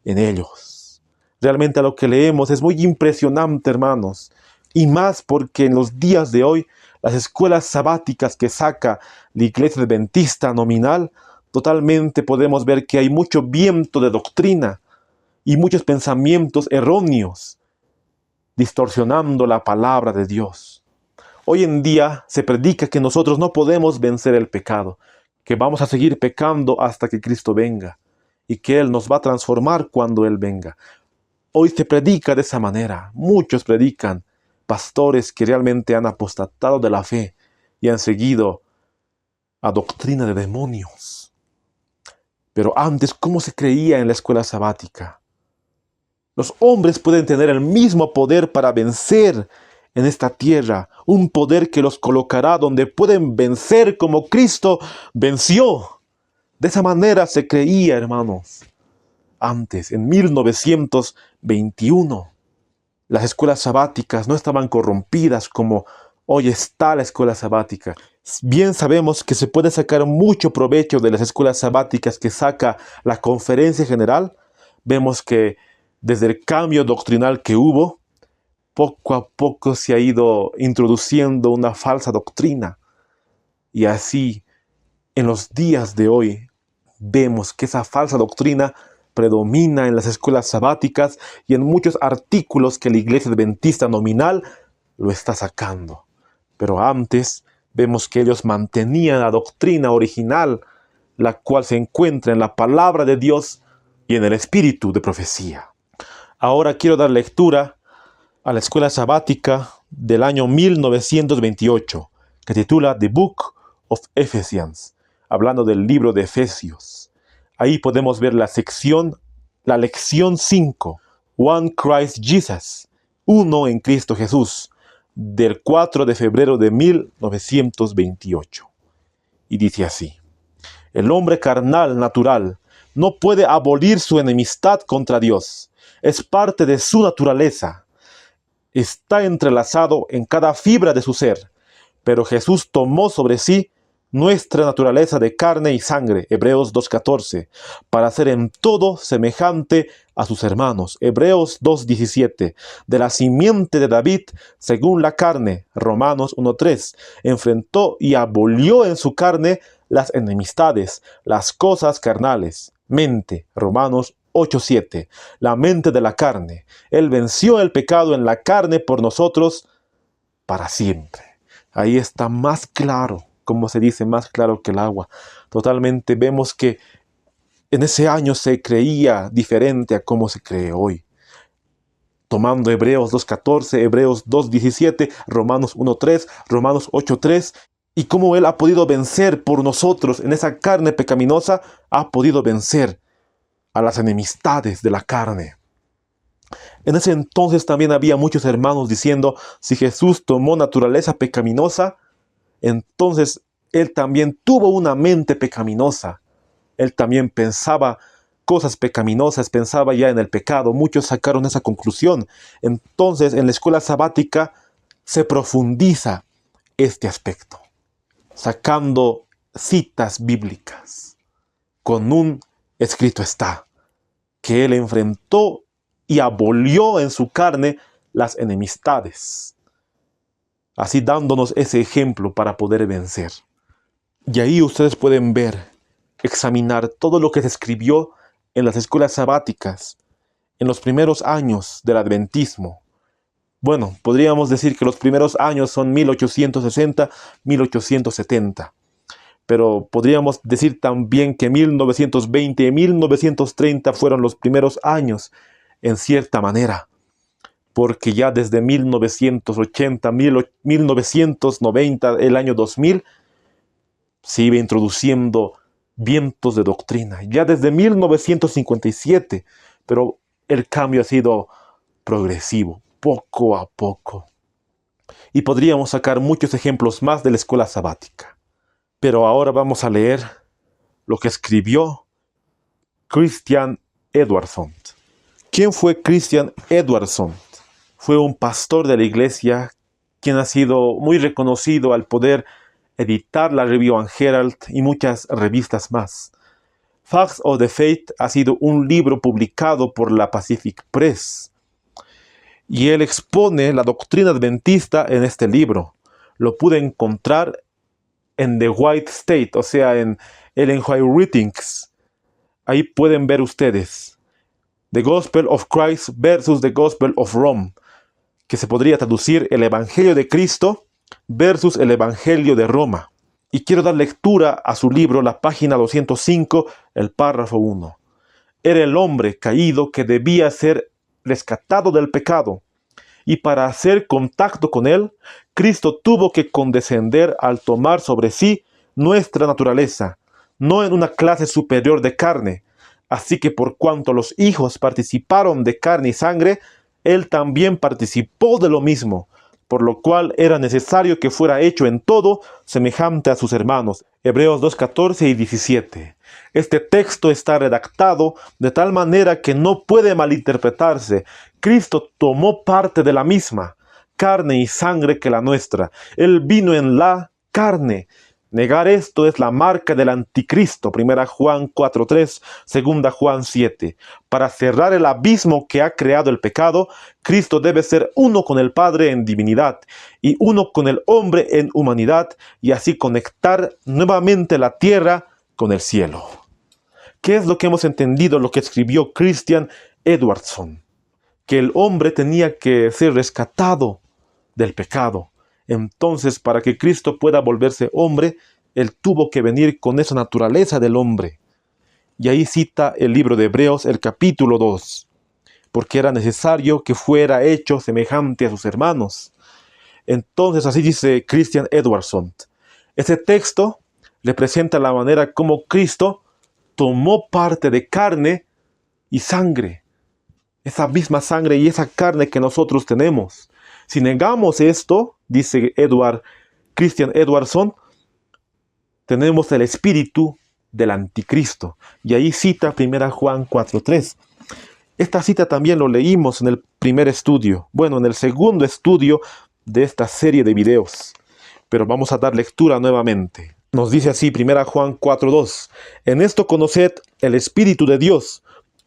en ellos. Realmente lo que leemos es muy impresionante, hermanos, y más porque en los días de hoy las escuelas sabáticas que saca la Iglesia Adventista nominal, totalmente podemos ver que hay mucho viento de doctrina y muchos pensamientos erróneos, distorsionando la palabra de Dios. Hoy en día se predica que nosotros no podemos vencer el pecado, que vamos a seguir pecando hasta que Cristo venga, y que Él nos va a transformar cuando Él venga. Hoy se predica de esa manera. Muchos predican, pastores que realmente han apostatado de la fe y han seguido a doctrina de demonios. Pero antes, ¿cómo se creía en la escuela sabática? Los hombres pueden tener el mismo poder para vencer en esta tierra, un poder que los colocará donde pueden vencer como Cristo venció. De esa manera se creía, hermanos. Antes, en 1921, las escuelas sabáticas no estaban corrompidas como hoy está la escuela sabática. Bien sabemos que se puede sacar mucho provecho de las escuelas sabáticas que saca la Conferencia General. Vemos que desde el cambio doctrinal que hubo, poco a poco se ha ido introduciendo una falsa doctrina. Y así, en los días de hoy, vemos que esa falsa doctrina predomina en las escuelas sabáticas y en muchos artículos que la Iglesia Adventista nominal lo está sacando. Pero antes vemos que ellos mantenían la doctrina original, la cual se encuentra en la palabra de Dios y en el espíritu de profecía. Ahora quiero dar lectura a la escuela sabática del año 1928, que titula The Book of Ephesians, hablando del libro de Efesios. Ahí podemos ver la lección 5, One Christ Jesus, uno en Cristo Jesús, del 4 de febrero de 1928. y dice así: el hombre carnal, natural, no puede abolir su enemistad contra Dios. Es parte de su naturaleza. Está entrelazado en cada fibra de su ser. Pero Jesús tomó sobre sí nuestra naturaleza de carne y sangre, Hebreos 2:14, para ser en todo semejante a sus hermanos, Hebreos 2:17, de la simiente de David, según la carne, Romanos 1:3, enfrentó y abolió en su carne las enemistades, las cosas carnales, mente, Romanos 8:7, la mente de la carne. Él venció el pecado en la carne por nosotros para siempre. Ahí está más claro, como se dice, más claro que el agua. Totalmente vemos que en ese año se creía diferente a cómo se cree hoy. Tomando Hebreos 2:14, Hebreos 2:17, Romanos 1:3, Romanos 8:3, y cómo Él ha podido vencer por nosotros en esa carne pecaminosa, ha podido vencer a las enemistades de la carne. En ese entonces también había muchos hermanos diciendo: si Jesús tomó naturaleza pecaminosa, entonces Él también tuvo una mente pecaminosa. Él también pensaba cosas pecaminosas, pensaba ya en el pecado. Muchos sacaron esa conclusión. Entonces, en la escuela sabática se profundiza este aspecto, sacando citas bíblicas. Con un escrito está, que Él enfrentó y abolió en su carne las enemistades, así dándonos ese ejemplo para poder vencer. Y ahí ustedes pueden ver, examinar todo lo que se escribió en las escuelas sabáticas en los primeros años del adventismo. Bueno, podríamos decir que los primeros años son 1860, 1870. Pero podríamos decir también que 1920 y 1930 fueron los primeros años, en cierta manera, porque ya desde 1980, 1990, el año 2000, se iba introduciendo vientos de doctrina, ya desde 1957, pero el cambio ha sido progresivo, poco a poco. Y podríamos sacar muchos ejemplos más de la escuela sabática. Pero ahora vamos a leer lo que escribió Christian Edwardson. ¿Quién fue Christian Edwardson? Fue un pastor de la iglesia quien ha sido muy reconocido al poder editar la Review and Herald y muchas revistas más. Facts of the Faith ha sido un libro publicado por la Pacific Press y él expone la doctrina adventista en este libro. Lo pude encontrar en The White State, o sea, en Ellen White Writings. Ahí pueden ver ustedes The Gospel of Christ versus The Gospel of Rome, que se podría traducir el Evangelio de Cristo versus el Evangelio de Roma. Y quiero dar lectura a su libro, la página 205, el párrafo 1. Era el hombre caído que debía ser rescatado del pecado, y para hacer contacto con él, Cristo tuvo que condescender al tomar sobre sí nuestra naturaleza, no en una clase superior de carne. Así que por cuanto los hijos participaron de carne y sangre, Él también participó de lo mismo, por lo cual era necesario que fuera hecho en todo semejante a sus hermanos. Hebreos 2:14 y 17. Este texto está redactado de tal manera que no puede malinterpretarse. Cristo tomó parte de la misma carne y sangre que la nuestra. Él vino en la carne. Negar esto es la marca del anticristo. 1 Juan 4:3, 2 Juan 7. Para cerrar el abismo que ha creado el pecado, Cristo debe ser uno con el Padre en divinidad y uno con el hombre en humanidad, y así conectar nuevamente la tierra con el cielo. ¿Qué es lo que hemos entendido, lo que escribió Christian Edwardson? Que el hombre tenía que ser rescatado del pecado. Entonces, para que Cristo pueda volverse hombre, Él tuvo que venir con esa naturaleza del hombre. Y ahí cita el libro de Hebreos, el capítulo 2, porque era necesario que fuera hecho semejante a sus hermanos. Entonces, así dice Christian Edwardson. Ese texto representa la manera como Cristo tomó parte de carne y sangre. Esa misma sangre y esa carne que nosotros tenemos. Si negamos esto, dice Christian Edwardson, tenemos el espíritu del anticristo. Y ahí cita 1 Juan 4:3. Esta cita también lo leímos en el primer estudio, bueno, en el segundo estudio de esta serie de videos. Pero vamos a dar lectura nuevamente. Nos dice así 1 Juan 4:2. En esto conoced el Espíritu de Dios.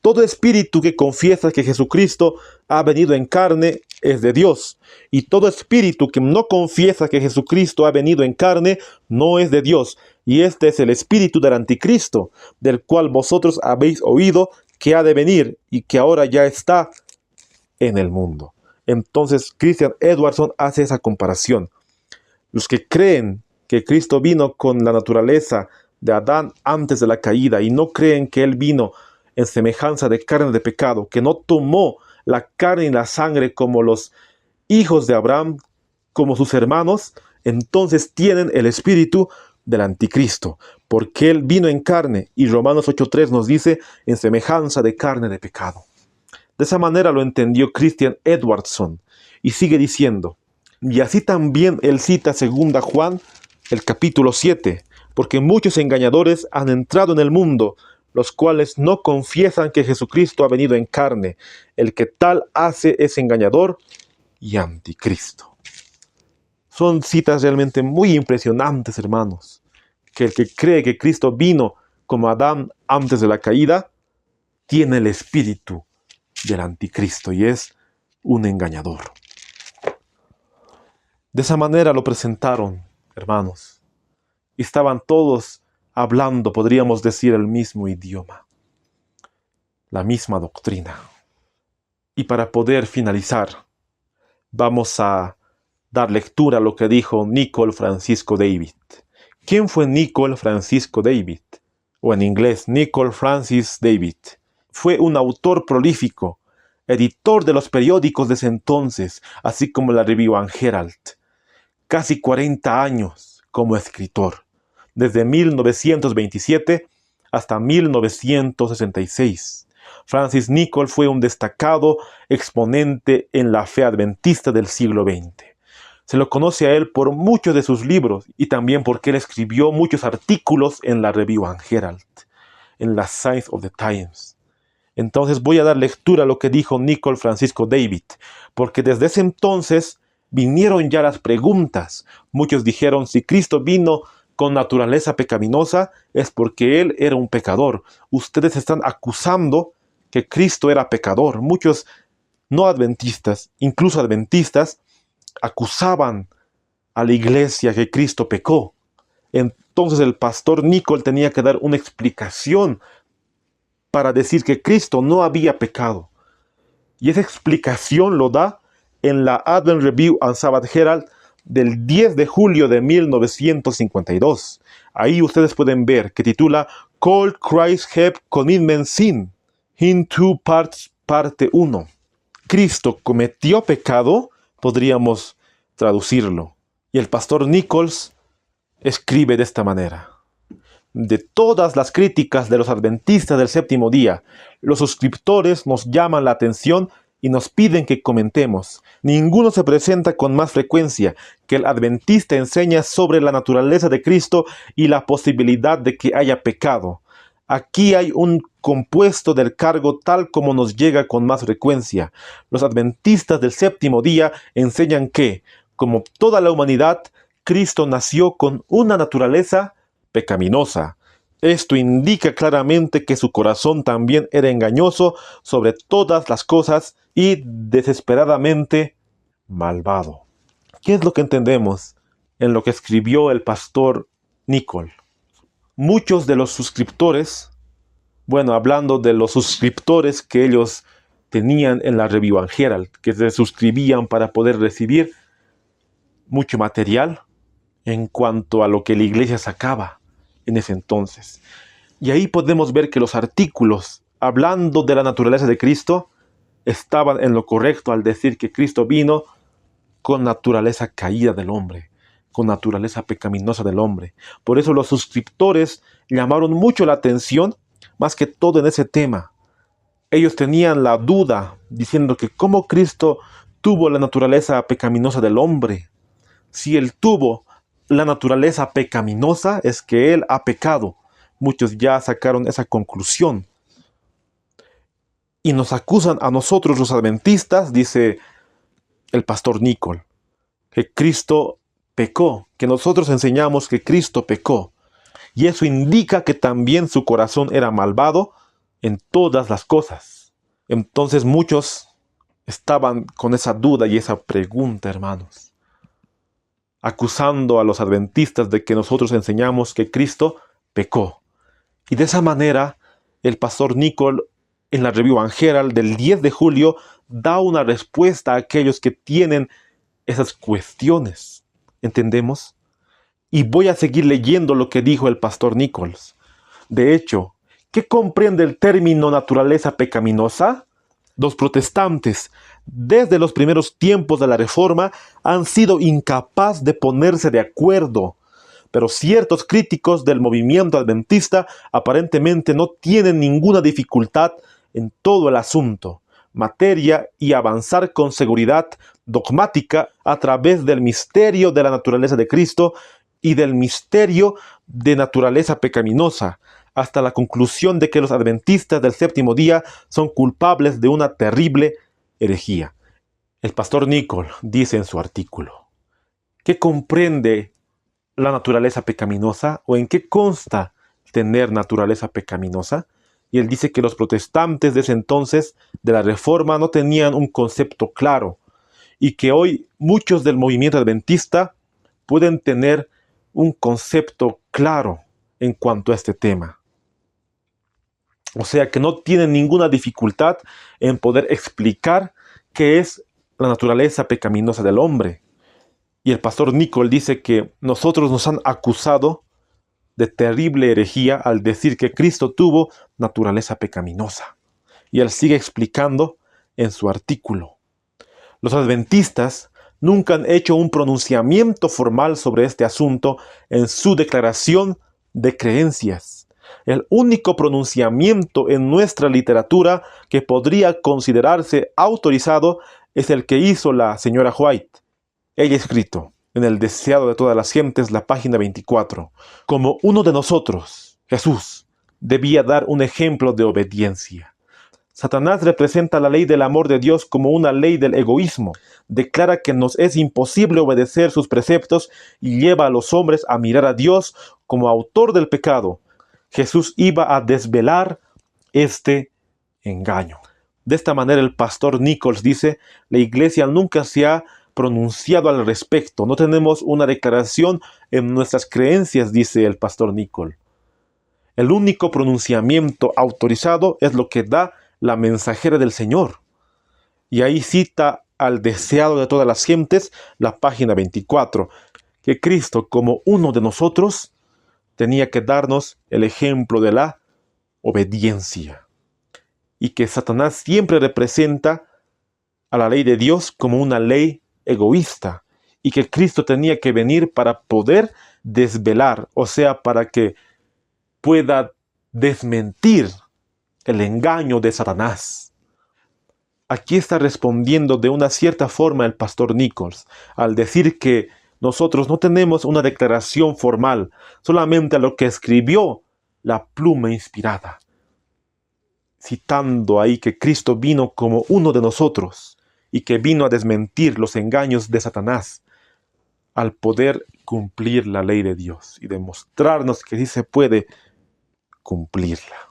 Todo espíritu que confiesa que Jesucristo ha venido en carne es de Dios. Y todo espíritu que no confiesa que Jesucristo ha venido en carne no es de Dios. Y este es el espíritu del anticristo, del cual vosotros habéis oído que ha de venir y que ahora ya está en el mundo. Entonces Christian Edwardson hace esa comparación. Los que creen que Cristo vino con la naturaleza de Adán antes de la caída y no creen que Él vino en semejanza de carne de pecado, que no tomó la carne y la sangre como los hijos de Abraham, como sus hermanos, entonces tienen el espíritu del anticristo, porque Él vino en carne, y Romanos 8:3 nos dice, en semejanza de carne de pecado. De esa manera lo entendió Christian Edwardson, y sigue diciendo, y así también él cita 2 Juan, el capítulo 7, porque muchos engañadores han entrado en el mundo, los cuales no confiesan que Jesucristo ha venido en carne. El que tal hace es engañador y anticristo. Son citas realmente muy impresionantes, hermanos, que el que cree que Cristo vino como Adán antes de la caída, tiene el espíritu del anticristo y es un engañador. De esa manera lo presentaron, hermanos, y estaban todos hablando, podríamos decir, el mismo idioma, la misma doctrina. Y para poder finalizar, vamos a dar lectura a lo que dijo Nicole Francisco David. ¿Quién fue Nicole Francisco David? O en inglés, Nicole Francis David. Fue un autor prolífico, editor de los periódicos de ese entonces, así como la Review and Herald. Casi 40 años como escritor, desde 1927 hasta 1966. Francis Nicole fue un destacado exponente en la fe adventista del siglo XX. Se lo conoce a él por muchos de sus libros y también porque él escribió muchos artículos en la Review and Herald, en la Signs of the Times. Entonces voy a dar lectura a lo que dijo Nicole Francisco David, porque desde ese entonces vinieron ya las preguntas. Muchos dijeron, si Cristo vino con naturaleza pecaminosa, es porque Él era un pecador. Ustedes están acusando que Cristo era pecador. Muchos no adventistas, incluso adventistas, acusaban a la iglesia que Cristo pecó. Entonces el pastor Nicole tenía que dar una explicación para decir que Cristo no había pecado. Y esa explicación lo da en la Advent Review and Sabbath Herald del 10 de julio de 1952. Ahí ustedes pueden ver que titula Called Christ Have Commitment Sin, in Two Parts, parte 1. Cristo cometió pecado, podríamos traducirlo. Y el pastor Nichols escribe de esta manera. De todas las críticas de los adventistas del séptimo día, los suscriptores nos llaman la atención y nos piden que comentemos. Ninguno se presenta con más frecuencia que el adventista enseña sobre la naturaleza de Cristo y la posibilidad de que haya pecado. Aquí hay un compuesto del cargo tal como nos llega con más frecuencia. Los adventistas del séptimo día enseñan que, como toda la humanidad, Cristo nació con una naturaleza pecaminosa. Esto indica claramente que su corazón también era engañoso sobre todas las cosas y desesperadamente malvado. ¿Qué es lo que entendemos en lo que escribió el pastor Nicole? Muchos de los suscriptores, hablando de los suscriptores que ellos tenían en la Review and Herald, que se suscribían para poder recibir mucho material en cuanto a lo que la iglesia sacaba en ese entonces. Y ahí podemos ver que los artículos hablando de la naturaleza de Cristo estaban en lo correcto al decir que Cristo vino con naturaleza caída del hombre, con naturaleza pecaminosa del hombre. Por eso los suscriptores llamaron mucho la atención, más que todo en ese tema. Ellos tenían la duda, diciendo que cómo Cristo tuvo la naturaleza pecaminosa del hombre. Si Él tuvo la naturaleza pecaminosa es que Él ha pecado. Muchos ya sacaron esa conclusión. Y nos acusan a nosotros los adventistas, dice el pastor Nicol, que Cristo pecó, que nosotros enseñamos que Cristo pecó. Y eso indica que también su corazón era malvado en todas las cosas. Entonces muchos estaban con esa duda y esa pregunta, hermanos, acusando a los adventistas de que nosotros enseñamos que Cristo pecó. Y de esa manera, el pastor Nicol, en la Review and Herald del 10 de julio, da una respuesta a aquellos que tienen esas cuestiones. ¿Entendemos? Y voy a seguir leyendo lo que dijo el pastor Nichols. De hecho, ¿qué comprende el término naturaleza pecaminosa? Los protestantes, desde los primeros tiempos de la Reforma, han sido incapaces de ponerse de acuerdo. Pero ciertos críticos del movimiento adventista aparentemente no tienen ninguna dificultad en todo el asunto, materia y avanzar con seguridad dogmática a través del misterio de la naturaleza de Cristo y del misterio de naturaleza pecaminosa, hasta la conclusión de que los adventistas del séptimo día son culpables de una terrible herejía. El pastor Nicol dice en su artículo, ¿qué comprende la naturaleza pecaminosa o en qué consta tener naturaleza pecaminosa? Y él dice que los protestantes de ese entonces de la Reforma no tenían un concepto claro y que hoy muchos del movimiento adventista pueden tener un concepto claro en cuanto a este tema. O sea que no tienen ninguna dificultad en poder explicar qué es la naturaleza pecaminosa del hombre. Y el pastor Nicol dice que nosotros nos han acusado de terrible herejía al decir que Cristo tuvo naturaleza pecaminosa. Y él sigue explicando en su artículo. Los adventistas nunca han hecho un pronunciamiento formal sobre este asunto en su declaración de creencias. El único pronunciamiento en nuestra literatura que podría considerarse autorizado es el que hizo la señora White. Ella ha escrito en El deseado de todas las gentes, la página 24, como uno de nosotros, Jesús, debía dar un ejemplo de obediencia. Satanás representa la ley del amor de Dios como una ley del egoísmo. Declara que nos es imposible obedecer sus preceptos y lleva a los hombres a mirar a Dios como autor del pecado. Jesús iba a desvelar este engaño. De esta manera el pastor Nichols dice, la iglesia nunca se ha pronunciado al respecto. No tenemos una declaración en nuestras creencias, dice el pastor Nicol. El único pronunciamiento autorizado es lo que da la mensajera del Señor. Y ahí cita al deseado de todas las gentes, la página 24, que Cristo, como uno de nosotros, tenía que darnos el ejemplo de la obediencia. Y que Satanás siempre representa a la ley de Dios como una ley egoísta. Y que Cristo tenía que venir para poder desvelar, o sea, para que pueda desmentir el engaño de Satanás. Aquí está respondiendo de una cierta forma el pastor Nichols, al decir que nosotros no tenemos una declaración formal, solamente lo que escribió la pluma inspirada, citando ahí que Cristo vino como uno de nosotros y que vino a desmentir los engaños de Satanás, al poder cumplir la ley de Dios y demostrarnos que sí se puede cumplirla.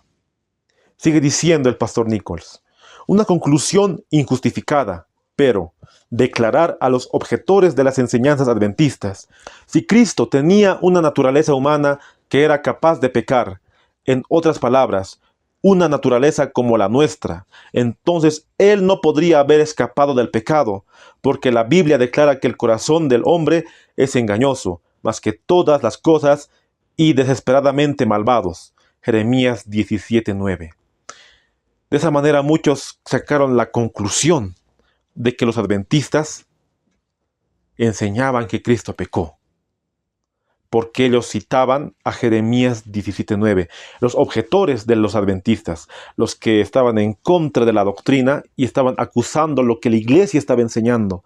Sigue diciendo el pastor Nichols, una conclusión injustificada, pero declarar a los objetores de las enseñanzas adventistas, si Cristo tenía una naturaleza humana que era capaz de pecar, en otras palabras, una naturaleza como la nuestra, entonces Él no podría haber escapado del pecado, porque la Biblia declara que el corazón del hombre es engañoso, más que todas las cosas, y desesperadamente malvados. Jeremías 17:9. De esa manera muchos sacaron la conclusión de que los adventistas enseñaban que Cristo pecó, porque ellos citaban a Jeremías 17:9. Los objetores de los adventistas, los que estaban en contra de la doctrina y estaban acusando lo que la iglesia estaba enseñando,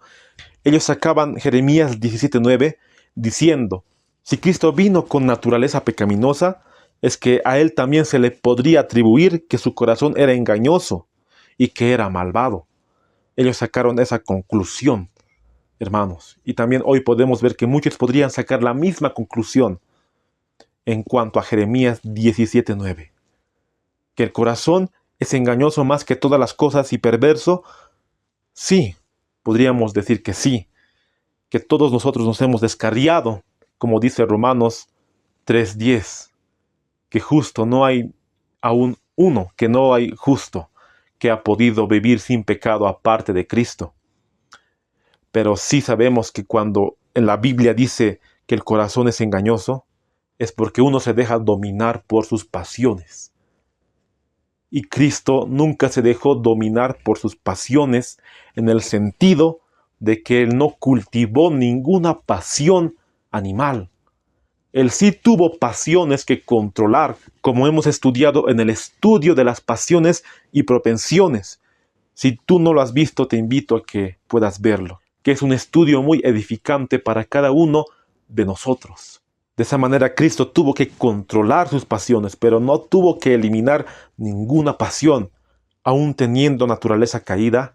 ellos sacaban Jeremías 17:9 diciendo Si Cristo vino con naturaleza pecaminosa, es que a Él también se le podría atribuir que su corazón era engañoso y que era malvado. Ellos sacaron esa conclusión, hermanos. Y también hoy podemos ver que muchos podrían sacar la misma conclusión en cuanto a Jeremías 17:9. Que el corazón es engañoso más que todas las cosas y perverso. Sí, podríamos decir que sí. Que todos nosotros nos hemos descarriado, como dice Romanos 3:10. Que justo no hay aún uno, que no hay justo que ha podido vivir sin pecado aparte de Cristo. Pero sí sabemos que cuando en la Biblia dice que el corazón es engañoso, es porque uno se deja dominar por sus pasiones. Y Cristo nunca se dejó dominar por sus pasiones en el sentido de que Él no cultivó ninguna pasión animal. Él sí tuvo pasiones que controlar, como hemos estudiado en el estudio de las pasiones y propensiones. Si tú no lo has visto, te invito a que puedas verlo, que es un estudio muy edificante para cada uno de nosotros. De esa manera Cristo tuvo que controlar sus pasiones, pero no tuvo que eliminar ninguna pasión. Aún teniendo naturaleza caída,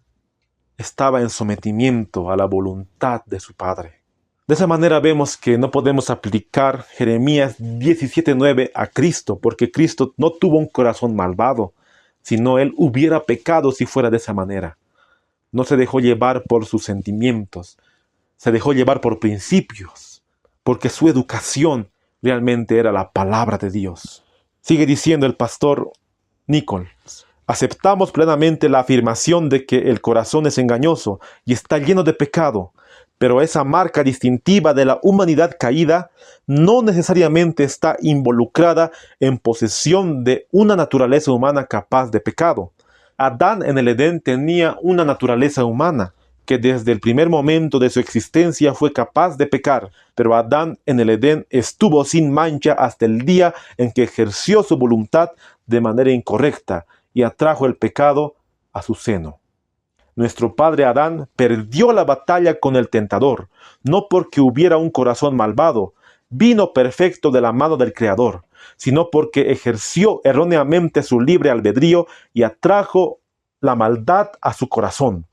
estaba en sometimiento a la voluntad de su Padre. De esa manera vemos que no podemos aplicar Jeremías 17:9 a Cristo, porque Cristo no tuvo un corazón malvado, sino Él hubiera pecado si fuera de esa manera. No se dejó llevar por sus sentimientos, se dejó llevar por principios, porque su educación realmente era la palabra de Dios. Sigue diciendo el pastor Nichols: aceptamos plenamente la afirmación de que el corazón es engañoso y está lleno de pecado, pero esa marca distintiva de la humanidad caída no necesariamente está involucrada en posesión de una naturaleza humana capaz de pecado. Adán en el Edén tenía una naturaleza humana que desde el primer momento de su existencia fue capaz de pecar, pero Adán en el Edén estuvo sin mancha hasta el día en que ejerció su voluntad de manera incorrecta y atrajo el pecado a su seno. Nuestro padre Adán perdió la batalla con el tentador, no porque hubiera un corazón malvado, vino perfecto de la mano del Creador, sino porque ejerció erróneamente su libre albedrío y atrajo la maldad a su corazón.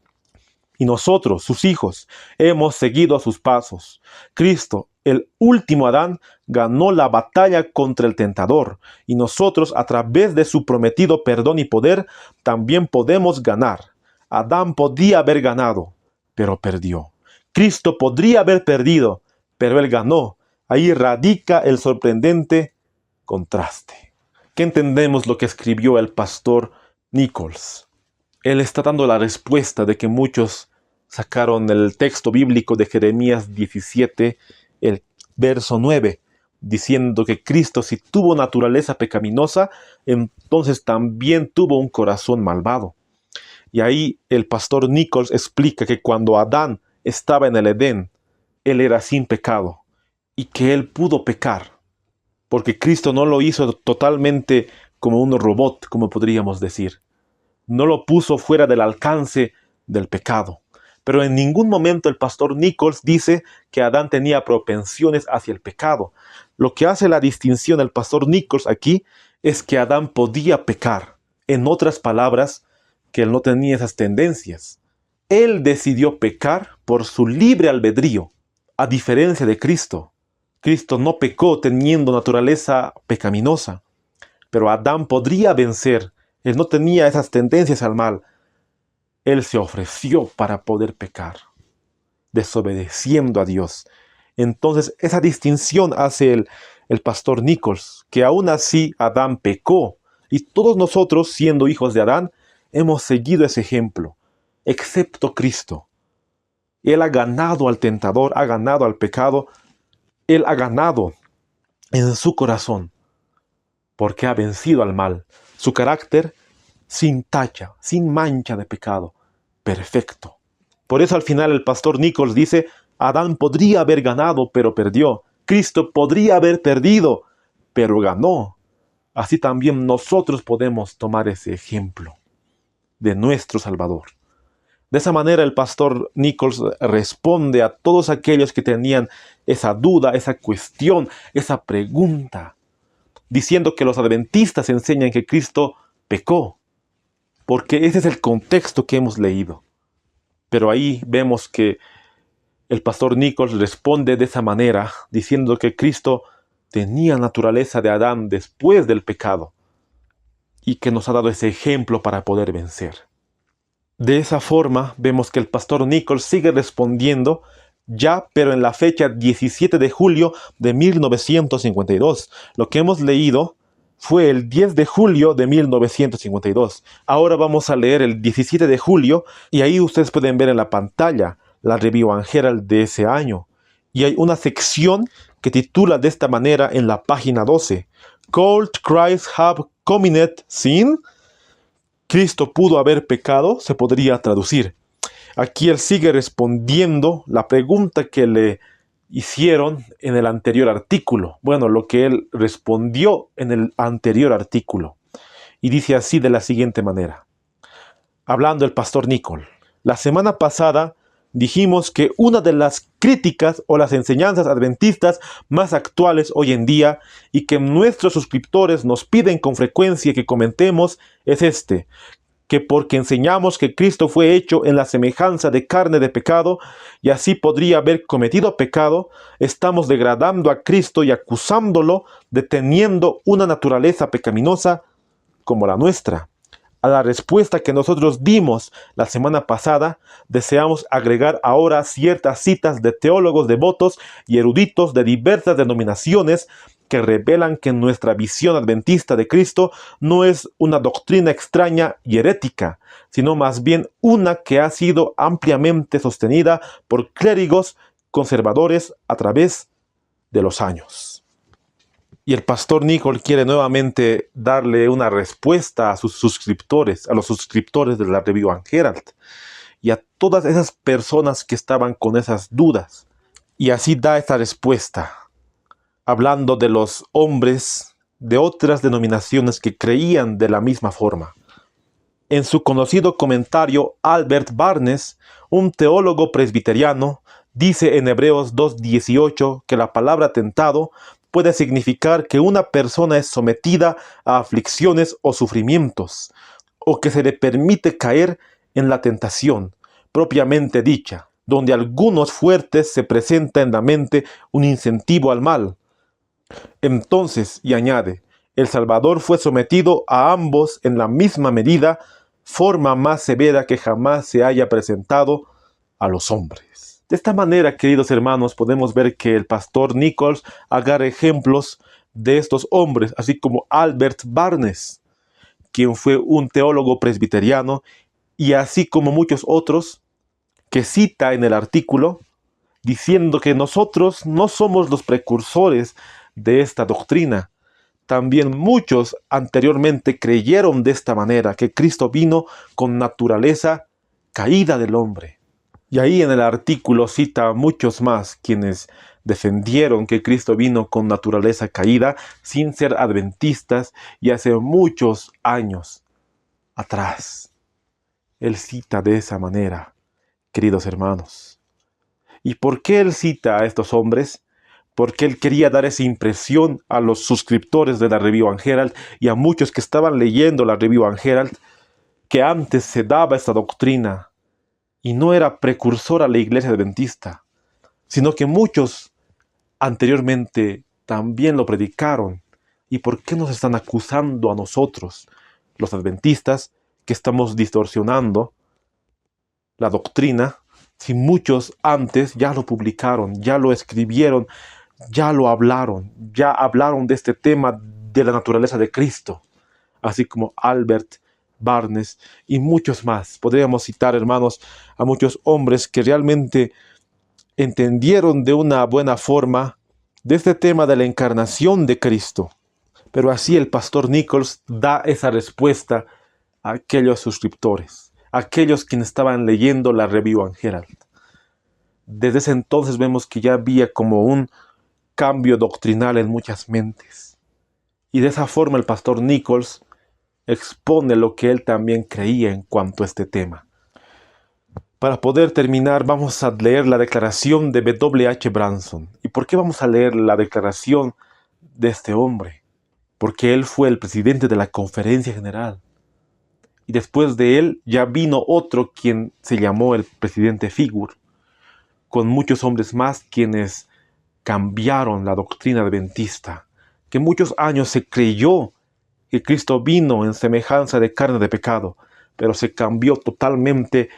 Y nosotros, sus hijos, hemos seguido a sus pasos. Cristo, el último Adán, ganó la batalla contra el tentador, y nosotros, a través de su prometido perdón y poder, también podemos ganar. Adán podía haber ganado, pero perdió. Cristo podría haber perdido, pero Él ganó. Ahí radica el sorprendente contraste. ¿Qué entendemos lo que escribió el pastor Nichols? Él está dando la respuesta de que muchos sacaron el texto bíblico de Jeremías 17, el verso 9, diciendo que Cristo, si tuvo naturaleza pecaminosa, entonces también tuvo un corazón malvado. Y ahí el pastor Nichols explica que cuando Adán estaba en el Edén, él era sin pecado y que él pudo pecar, porque Cristo no lo hizo totalmente como un robot, como podríamos decir. No lo puso fuera del alcance del pecado. Pero en ningún momento el pastor Nichols dice que Adán tenía propensiones hacia el pecado. Lo que hace la distinción el pastor Nichols aquí es que Adán podía pecar. En otras palabras, que él no tenía esas tendencias. Él decidió pecar por su libre albedrío, a diferencia de Cristo. Cristo no pecó teniendo naturaleza pecaminosa, pero Adán podría vencer. Él no tenía esas tendencias al mal. Él se ofreció para poder pecar, desobedeciendo a Dios. Entonces, esa distinción hace el pastor Nichols, que aún así Adán pecó, y todos nosotros, siendo hijos de Adán, hemos seguido ese ejemplo, excepto Cristo. Él ha ganado al tentador, ha ganado al pecado, Él ha ganado en su corazón, porque ha vencido al mal. Su carácter sin tacha, sin mancha de pecado, perfecto. Por eso al final el pastor Nichols dice: Adán podría haber ganado, pero perdió. Cristo podría haber perdido, pero ganó. Así también nosotros podemos tomar ese ejemplo de nuestro Salvador. De esa manera el pastor Nichols responde a todos aquellos que tenían esa duda, esa cuestión, esa pregunta, diciendo que los adventistas enseñan que Cristo pecó, porque ese es el contexto que hemos leído. Pero ahí vemos que el pastor Nichols responde de esa manera, diciendo que Cristo tenía naturaleza de Adán después del pecado y que nos ha dado ese ejemplo para poder vencer. De esa forma vemos que el pastor Nichols sigue respondiendo ya, pero en la fecha 17 de julio de 1952. Lo que hemos leído fue el 10 de julio de 1952. Ahora vamos a leer el 17 de julio y ahí ustedes pueden ver en la pantalla la Review and Herald de ese año. Y hay una sección que titula de esta manera en la página 12: Could Christ have committed sin? ¿Cristo pudo haber pecado? Se podría traducir. Aquí él sigue respondiendo la pregunta que le hicieron en el anterior artículo. Bueno, lo que él respondió en el anterior artículo. Y dice así de la siguiente manera. Hablando el pastor Nichols: la semana pasada dijimos que una de las críticas o las enseñanzas adventistas más actuales hoy en día y que nuestros suscriptores nos piden con frecuencia que comentemos es que porque enseñamos que Cristo fue hecho en la semejanza de carne de pecado y así podría haber cometido pecado, estamos degradando a Cristo y acusándolo de teniendo una naturaleza pecaminosa como la nuestra. A la respuesta que nosotros dimos la semana pasada, deseamos agregar ahora ciertas citas de teólogos devotos y eruditos de diversas denominaciones que revelan que nuestra visión adventista de Cristo no es una doctrina extraña y herética, sino más bien una que ha sido ampliamente sostenida por clérigos conservadores a través de los años. Y el pastor Nichols quiere nuevamente darle una respuesta a sus suscriptores, a los suscriptores de la Review and Herald, y a todas esas personas que estaban con esas dudas. Y así da esta respuesta, hablando de los hombres de otras denominaciones que creían de la misma forma. En su conocido comentario, Albert Barnes, un teólogo presbiteriano, dice en Hebreos 2:18 que la palabra tentado puede significar que una persona es sometida a aflicciones o sufrimientos, o que se le permite caer en la tentación, propiamente dicha, donde algunos fuertes se presenta en la mente un incentivo al mal. Entonces, y añade, el Salvador fue sometido a ambos en la misma medida, forma más severa que jamás se haya presentado a los hombres. De esta manera, queridos hermanos, podemos ver que el pastor Nichols agarra ejemplos de estos hombres, así como Albert Barnes, quien fue un teólogo presbiteriano, y así como muchos otros que cita en el artículo, diciendo que nosotros no somos los precursores de esta doctrina. También muchos anteriormente creyeron de esta manera, que Cristo vino con naturaleza caída del hombre. Y ahí en el artículo cita a muchos más quienes defendieron que Cristo vino con naturaleza caída sin ser adventistas y hace muchos años atrás. Él cita de esa manera, queridos hermanos. ¿Y por qué él cita a estos hombres? Porque él quería dar esa impresión a los suscriptores de la Review and Herald y a muchos que estaban leyendo la Review and Herald, que antes se daba esta doctrina y no era precursor a la iglesia adventista, sino que muchos anteriormente también lo predicaron. ¿Y por qué nos están acusando a nosotros, los adventistas, que estamos distorsionando la doctrina, si muchos antes ya lo publicaron, ya lo escribieron, ya lo hablaron, ya hablaron de este tema de la naturaleza de Cristo, así como Albert Barnes y muchos más? Podríamos citar, hermanos, a muchos hombres que realmente entendieron de una buena forma de este tema de la encarnación de Cristo. Pero así el pastor Nichols da esa respuesta a aquellos suscriptores, a aquellos quienes estaban leyendo la Review and Herald. Desde ese entonces vemos que ya había como un cambio doctrinal en muchas mentes. Y de esa forma el pastor Nichols expone lo que él también creía en cuanto a este tema. Para poder terminar, vamos a leer la declaración de W. H. Branson. ¿Y por qué vamos a leer la declaración de este hombre? Porque él fue el presidente de la Conferencia General. Y después de él ya vino otro quien se llamó el presidente Figur, con muchos hombres más quienes cambiaron la doctrina adventista, que muchos años se creyó que Cristo vino en semejanza de carne de pecado, pero se cambió totalmente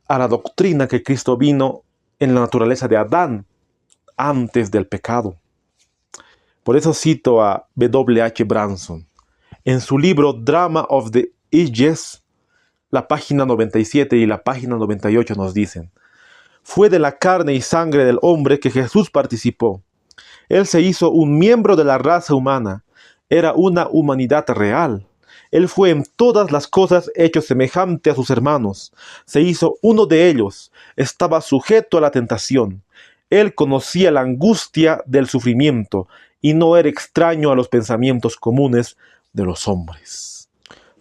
a la doctrina que Cristo vino en la naturaleza de Adán antes del pecado. Por eso cito a W. H. Branson. En su libro Drama of the Ages, la página 97 y la página 98 nos dicen: fue de la carne y sangre del hombre que Jesús participó. Él se hizo un miembro de la raza humana. Era una humanidad real. Él fue en todas las cosas hecho semejante a sus hermanos. Se hizo uno de ellos. Estaba sujeto a la tentación. Él conocía la angustia del sufrimiento y no era extraño a los pensamientos comunes de los hombres.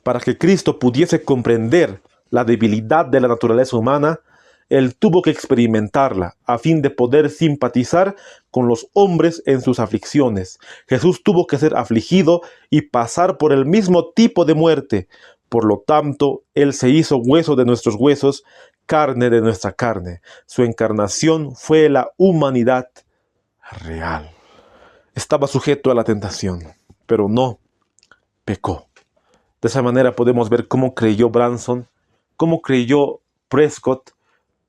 Para que Cristo pudiese comprender la debilidad de la naturaleza humana, Él tuvo que experimentarla a fin de poder simpatizar con los hombres en sus aflicciones. Jesús tuvo que ser afligido y pasar por el mismo tipo de muerte. Por lo tanto, Él se hizo hueso de nuestros huesos, carne de nuestra carne. Su encarnación fue la humanidad real. Estaba sujeto a la tentación, pero no pecó. De esa manera podemos ver cómo creyó Branson, cómo creyó Prescott,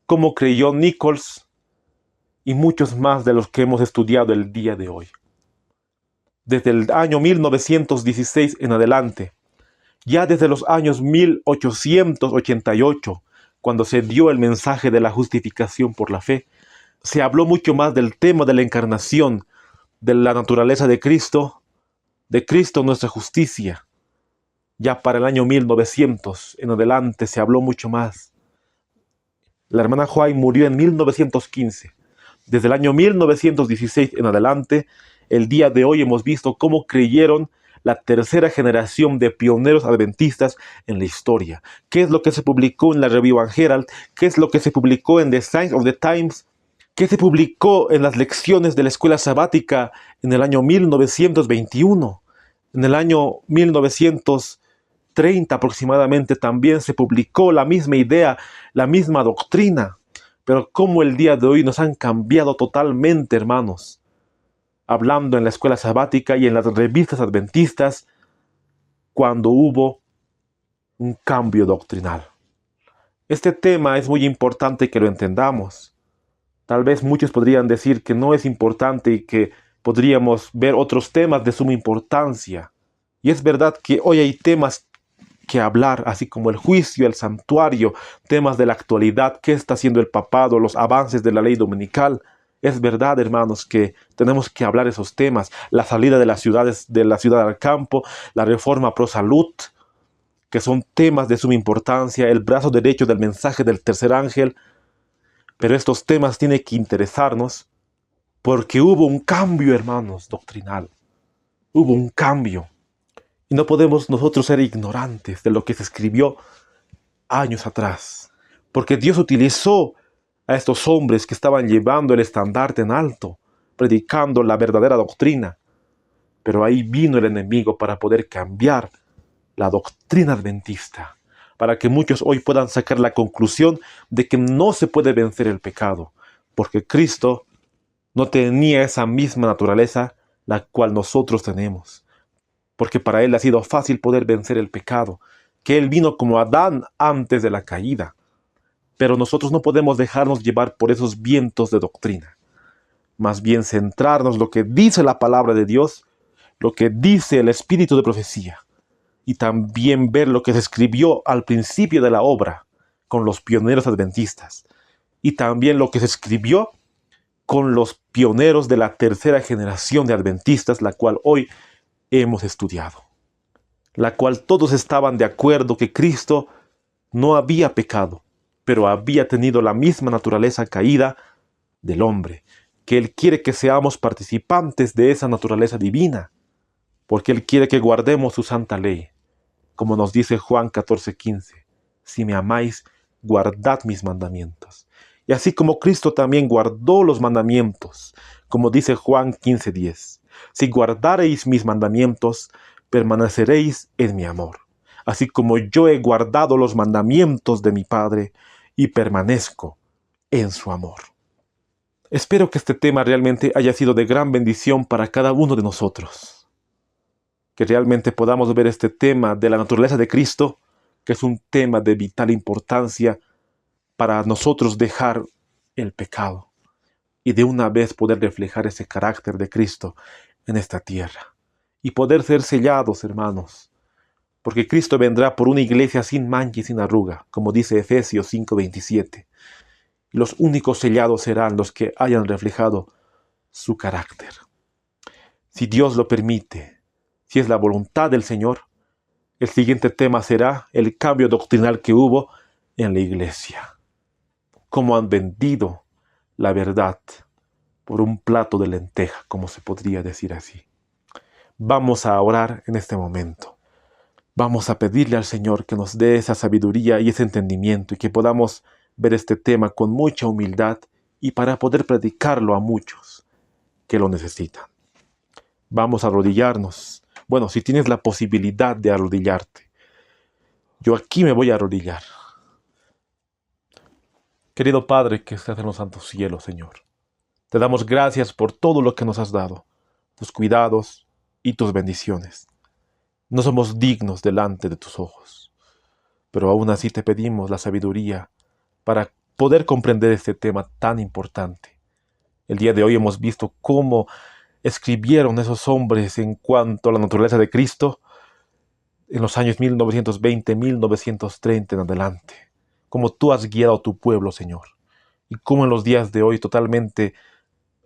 cómo creyó Nichols y muchos más de los que hemos estudiado el día de hoy. Desde el año 1916 en adelante, ya desde los años 1888, cuando se dio el mensaje de la justificación por la fe, se habló mucho más del tema de la encarnación, de la naturaleza de Cristo nuestra justicia. Ya para el año 1900 en adelante se habló mucho más. La hermana White murió en 1915. Desde el año 1916 en adelante, el día de hoy hemos visto cómo creyeron la tercera generación de pioneros adventistas en la historia. ¿Qué es lo que se publicó en la Review and Herald? ¿Qué es lo que se publicó en The Signs of the Times? ¿Qué se publicó en las lecciones de la escuela sabática en el año 1921? En el año 1930 aproximadamente también se publicó la misma idea, la misma doctrina. Pero cómo el día de hoy nos han cambiado totalmente, hermanos. Hablando en la escuela sabática y en las revistas adventistas, cuando hubo un cambio doctrinal. Este tema es muy importante que lo entendamos. Tal vez muchos podrían decir que no es importante y que podríamos ver otros temas de suma importancia. Y es verdad que hoy hay temas que hablar, así como el juicio, el santuario, temas de la actualidad, qué está haciendo el papado, los avances de la ley dominical. Es verdad, hermanos, que tenemos que hablar esos temas, la salida de las ciudades, de la ciudad al campo, la reforma pro salud, que son temas de suma importancia, el brazo derecho del mensaje del tercer ángel. Pero estos temas tienen que interesarnos porque hubo un cambio, hermanos, doctrinal. Hubo un cambio. Y no podemos nosotros ser ignorantes de lo que se escribió años atrás. Porque Dios utilizó a estos hombres que estaban llevando el estandarte en alto, predicando la verdadera doctrina. Pero ahí vino el enemigo para poder cambiar la doctrina adventista, para que muchos hoy puedan sacar la conclusión de que no se puede vencer el pecado, porque Cristo no tenía esa misma naturaleza la cual nosotros tenemos. Porque para Él ha sido fácil poder vencer el pecado, que Él vino como Adán antes de la caída. Pero nosotros no podemos dejarnos llevar por esos vientos de doctrina. Más bien centrarnos en lo que dice la palabra de Dios, lo que dice el espíritu de profecía. Y también ver lo que se escribió al principio de la obra con los pioneros adventistas. Y también lo que se escribió con los pioneros de la tercera generación de adventistas, la cual hoy hemos estudiado. La cual todos estaban de acuerdo que Cristo no había pecado, pero había tenido la misma naturaleza caída del hombre, que Él quiere que seamos participantes de esa naturaleza divina, porque Él quiere que guardemos su santa ley, como nos dice Juan 14:15. Si me amáis, guardad mis mandamientos. Y así como Cristo también guardó los mandamientos, como dice Juan 15:10, si guardareis mis mandamientos, permaneceréis en mi amor, así como yo he guardado los mandamientos de mi Padre y permanezco en su amor. Espero que este tema realmente haya sido de gran bendición para cada uno de nosotros. Que realmente podamos ver este tema de la naturaleza de Cristo, que es un tema de vital importancia para nosotros dejar el pecado y de una vez poder reflejar ese carácter de Cristo en esta tierra. Y poder ser sellados, hermanos, porque Cristo vendrá por una iglesia sin mancha y sin arruga, como dice Efesios 5:27. Y los únicos sellados serán los que hayan reflejado su carácter. Si Dios lo permite, si es la voluntad del Señor, el siguiente tema será el cambio doctrinal que hubo en la iglesia. Cómo han vendido la verdad por un plato de lenteja, como se podría decir así. Vamos a orar en este momento. Vamos a pedirle al Señor que nos dé esa sabiduría y ese entendimiento y que podamos ver este tema con mucha humildad y para poder predicarlo a muchos que lo necesitan. Vamos a arrodillarnos. Bueno, si tienes la posibilidad de arrodillarte. Yo aquí me voy a arrodillar. Querido Padre que estás en los santos cielos, Señor, te damos gracias por todo lo que nos has dado, tus cuidados y tus bendiciones. No somos dignos delante de tus ojos, pero aún así te pedimos la sabiduría para poder comprender este tema tan importante. El día de hoy hemos visto cómo escribieron esos hombres en cuanto a la naturaleza de Cristo en los años 1920, 1930 en adelante. Cómo tú has guiado a tu pueblo, Señor. Y cómo en los días de hoy totalmente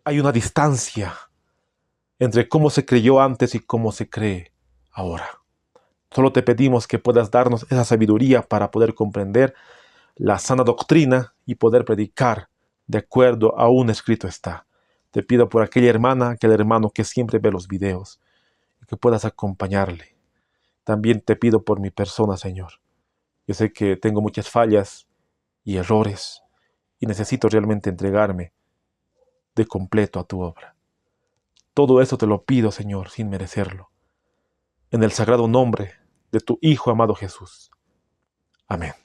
hay una distancia entre cómo se creyó antes y cómo se cree ahora. Solo te pedimos que puedas darnos esa sabiduría para poder comprender la sana doctrina y poder predicar de acuerdo a un escrito está. Te pido por aquella hermana, aquel hermano que siempre ve los videos, y que puedas acompañarle. También te pido por mi persona, Señor. Yo sé que tengo muchas fallas y errores, y necesito realmente entregarme de completo a tu obra. Todo eso te lo pido, Señor, sin merecerlo. En el sagrado nombre de tu Hijo amado Jesús. Amén.